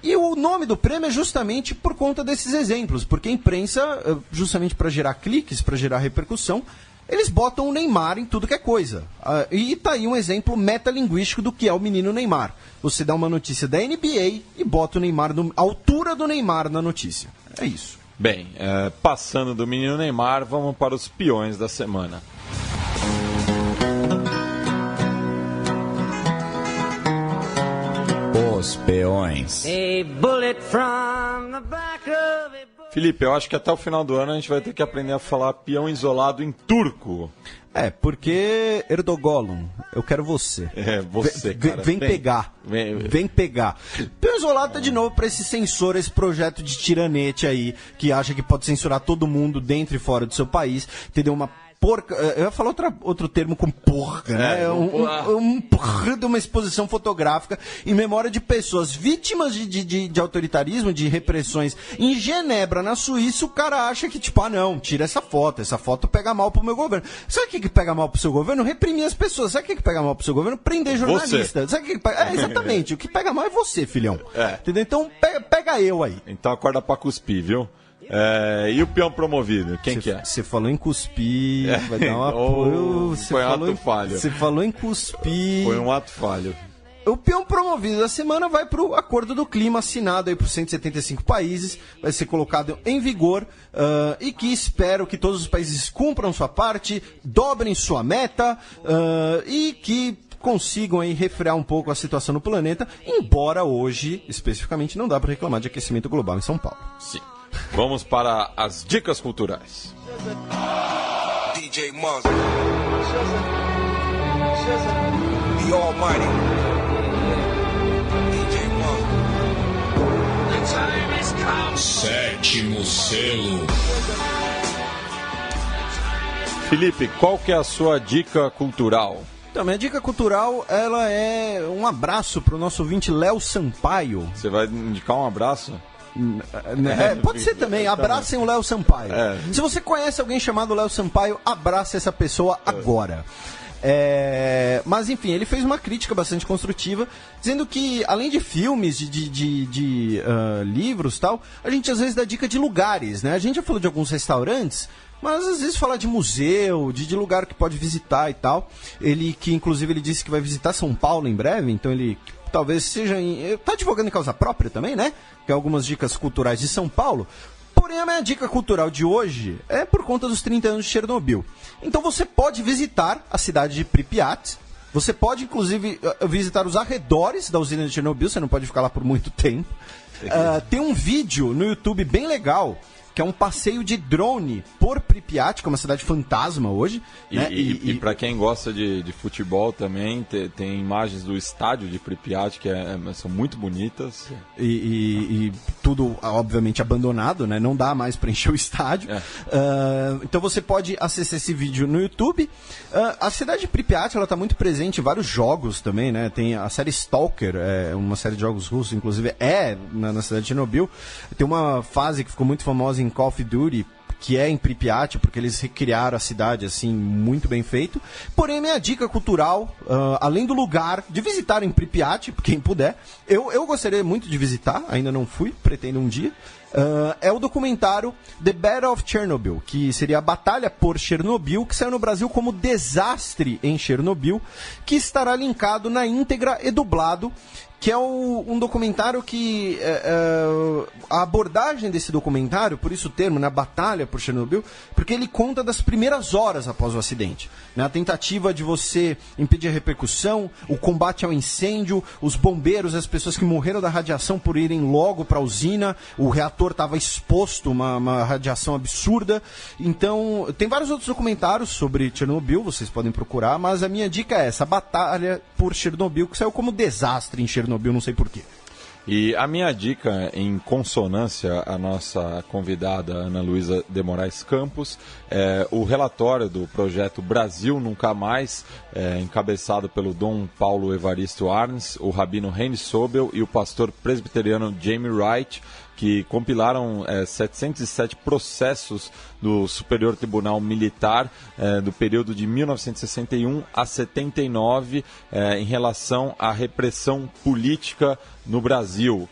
[SPEAKER 4] E o nome do prêmio é justamente por conta desses exemplos, porque a imprensa, justamente para gerar cliques, para gerar repercussão, eles botam o Neymar em tudo que é coisa. E tá aí um exemplo metalinguístico do que é o menino Neymar. Você dá uma notícia da NBA e bota o Neymar, a altura do Neymar na notícia. É isso.
[SPEAKER 3] Bem, passando do menino Neymar, vamos para os peões da semana.
[SPEAKER 2] Os peões.
[SPEAKER 3] Felipe, eu acho que até o final do ano a gente vai ter que aprender a falar peão isolado em turco.
[SPEAKER 4] Porque Erdogan, eu quero você.
[SPEAKER 3] Você, cara.
[SPEAKER 4] Vem pegar. Vem pegar. Peão isolado tá de novo pra esse censor, esse projeto de tiranete aí, que acha que pode censurar todo mundo dentro e fora do seu país. Entendeu? Uma porca. Eu ia falar outro termo com porca, né? de uma exposição fotográfica em memória de pessoas vítimas de autoritarismo, de repressões em Genebra, na Suíça. O cara acha que, tipo, não, tira essa foto pega mal pro meu governo. Sabe o que pega mal pro seu governo? Reprimir as pessoas. Sabe o que pega mal pro seu governo? Prender jornalista.
[SPEAKER 3] Você.
[SPEAKER 4] Sabe o que pega... exatamente. O que pega mal é você, filhão. Entendeu? Então, pega eu aí.
[SPEAKER 3] Então acorda pra cuspir, viu? E o peão promovido, quem que é?
[SPEAKER 4] Você falou em cuspir, vai dar um apoio.
[SPEAKER 3] Foi um ato falho.
[SPEAKER 4] Você falou em cuspir.
[SPEAKER 3] Foi um ato falho.
[SPEAKER 4] O peão promovido da semana vai para o Acordo do Clima, assinado aí por 175 países, vai ser colocado em vigor e que espero que todos os países cumpram sua parte, dobrem sua meta e que consigam aí refrear um pouco a situação no planeta, embora hoje, especificamente, não dá para reclamar de aquecimento global em São Paulo.
[SPEAKER 3] Sim. Vamos para as dicas culturais.
[SPEAKER 7] DJ Muzz, The Almighty, DJ Muzz. The time has come.
[SPEAKER 8] Sétimo selo.
[SPEAKER 3] Felipe, qual que é a sua dica cultural?
[SPEAKER 4] Então, minha dica cultural, ela é um abraço para o nosso ouvinte Léo Sampaio.
[SPEAKER 3] Você vai indicar um abraço?
[SPEAKER 4] Pode ser também, abracem o Léo Sampaio. Se você conhece alguém chamado Léo Sampaio, abrace essa pessoa agora. Mas enfim, ele fez uma crítica bastante construtiva, dizendo que além de filmes, de livros e tal, a gente às vezes dá dica de lugares, né? A gente já falou de alguns restaurantes, mas às vezes falar de museu, de lugar que pode visitar e tal. Inclusive ele disse que vai visitar São Paulo em breve, então ele talvez seja tá advogando em causa própria também, né? Que é algumas dicas culturais de São Paulo. Porém, a minha dica cultural de hoje é por conta dos 30 anos de Chernobyl. Então você pode visitar a cidade de Pripyat. Você pode, inclusive, visitar os arredores da usina de Chernobyl. Você não pode ficar lá por muito tempo. Tem um vídeo no YouTube bem legal, que é um passeio de drone por Pripyat, que é uma cidade fantasma hoje.
[SPEAKER 3] E para quem gosta de futebol também, tem imagens do estádio de Pripyat, que são muito bonitas.
[SPEAKER 4] E tudo, obviamente, abandonado, né? Não dá mais para encher o estádio. Então você pode acessar esse vídeo no YouTube. A cidade de Pripyat, ela está muito presente em vários jogos também, né? Tem a série Stalker, uma série de jogos russos, inclusive, na cidade de Chernobyl. Tem uma fase que ficou muito famosa em Call of Duty, que é em Pripyat, porque eles recriaram a cidade assim, muito bem feito. Porém, minha dica cultural, além do lugar de visitar em Pripyat, quem puder, eu gostaria muito de visitar, ainda não fui, pretendo um dia, é o documentário The Battle of Chernobyl, que seria a Batalha por Chernobyl, que saiu no Brasil como Desastre em Chernobyl, que estará linkado na íntegra e dublado, que é um documentário que a abordagem desse documentário, por isso o termo, na Batalha por Chernobyl, porque ele conta das primeiras horas após o acidente, né? A tentativa de você impedir a repercussão, o combate ao incêndio, os bombeiros, as pessoas que morreram da radiação por irem logo para a usina, o reator estava exposto a uma radiação absurda. Então, tem vários outros documentários sobre Chernobyl, vocês podem procurar, mas a minha dica é essa, a Batalha por Chernobyl, que saiu como Desastre em Chernobyl, não sei porquê.
[SPEAKER 3] E a minha dica, em consonância à nossa convidada Ana Luísa de Moraes Campos, é o relatório do projeto Brasil Nunca Mais, encabeçado pelo Dom Paulo Evaristo Arns, o rabino Henry Sobel e o pastor presbiteriano Jamie Wright, que compilaram 707 processos do Superior Tribunal Militar do período de 1961 a 79 em relação à repressão política no Brasil.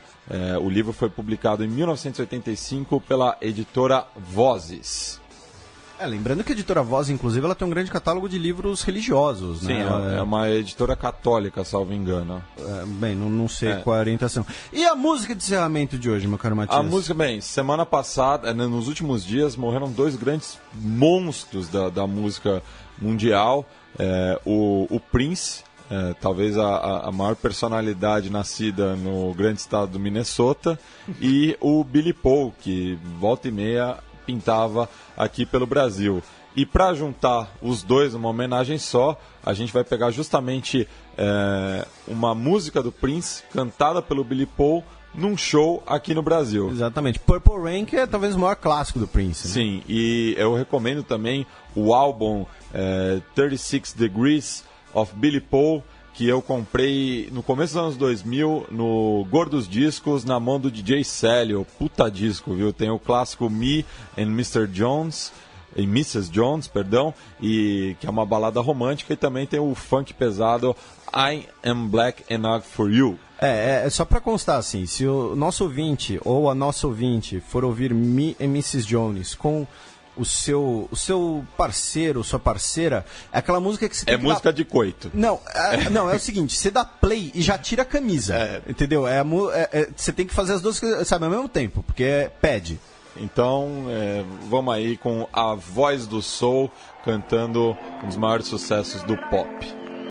[SPEAKER 3] O livro foi publicado em 1985 pela editora Vozes.
[SPEAKER 4] Lembrando que a editora Voz, inclusive, ela tem um grande catálogo de livros religiosos.
[SPEAKER 3] Sim,
[SPEAKER 4] né?
[SPEAKER 3] É uma editora católica, salvo engano.
[SPEAKER 4] Bem, não sei qual é a orientação. E a música de encerramento de hoje, meu caro Matias?
[SPEAKER 3] A música, semana passada, nos últimos dias, morreram dois grandes monstros da música mundial. O Prince, talvez a maior personalidade nascida no grande estado do Minnesota, e o Billy Paul, que volta e meia pintava aqui pelo Brasil. E para juntar os dois numa homenagem só, a gente vai pegar justamente uma música do Prince cantada pelo Billy Paul num show aqui no Brasil.
[SPEAKER 4] Exatamente. Purple Rain, que é talvez o maior clássico do Prince, né?
[SPEAKER 3] Sim, e eu recomendo também o álbum 36 Degrees of Billy Paul, que eu comprei no começo dos anos 2000 no Gordos Discos, na mão do DJ Célio. Puta disco, viu? Tem o clássico Me and Mr. Jones, e Mrs. Jones, perdão, e que é uma balada romântica, e também tem o funk pesado I Am Black Enough For You.
[SPEAKER 4] É só pra constar assim, se o nosso ouvinte ou a nossa ouvinte for ouvir Me and Mrs. Jones com o seu parceiro, sua parceira, é aquela música que você tem que
[SPEAKER 3] música de coito.
[SPEAKER 4] Não, é o seguinte, você dá play e já tira a camisa, entendeu? Você tem que fazer as duas coisas, sabe, ao mesmo tempo, porque pede.
[SPEAKER 3] Então, vamos aí com a voz do soul cantando um dos maiores sucessos do pop.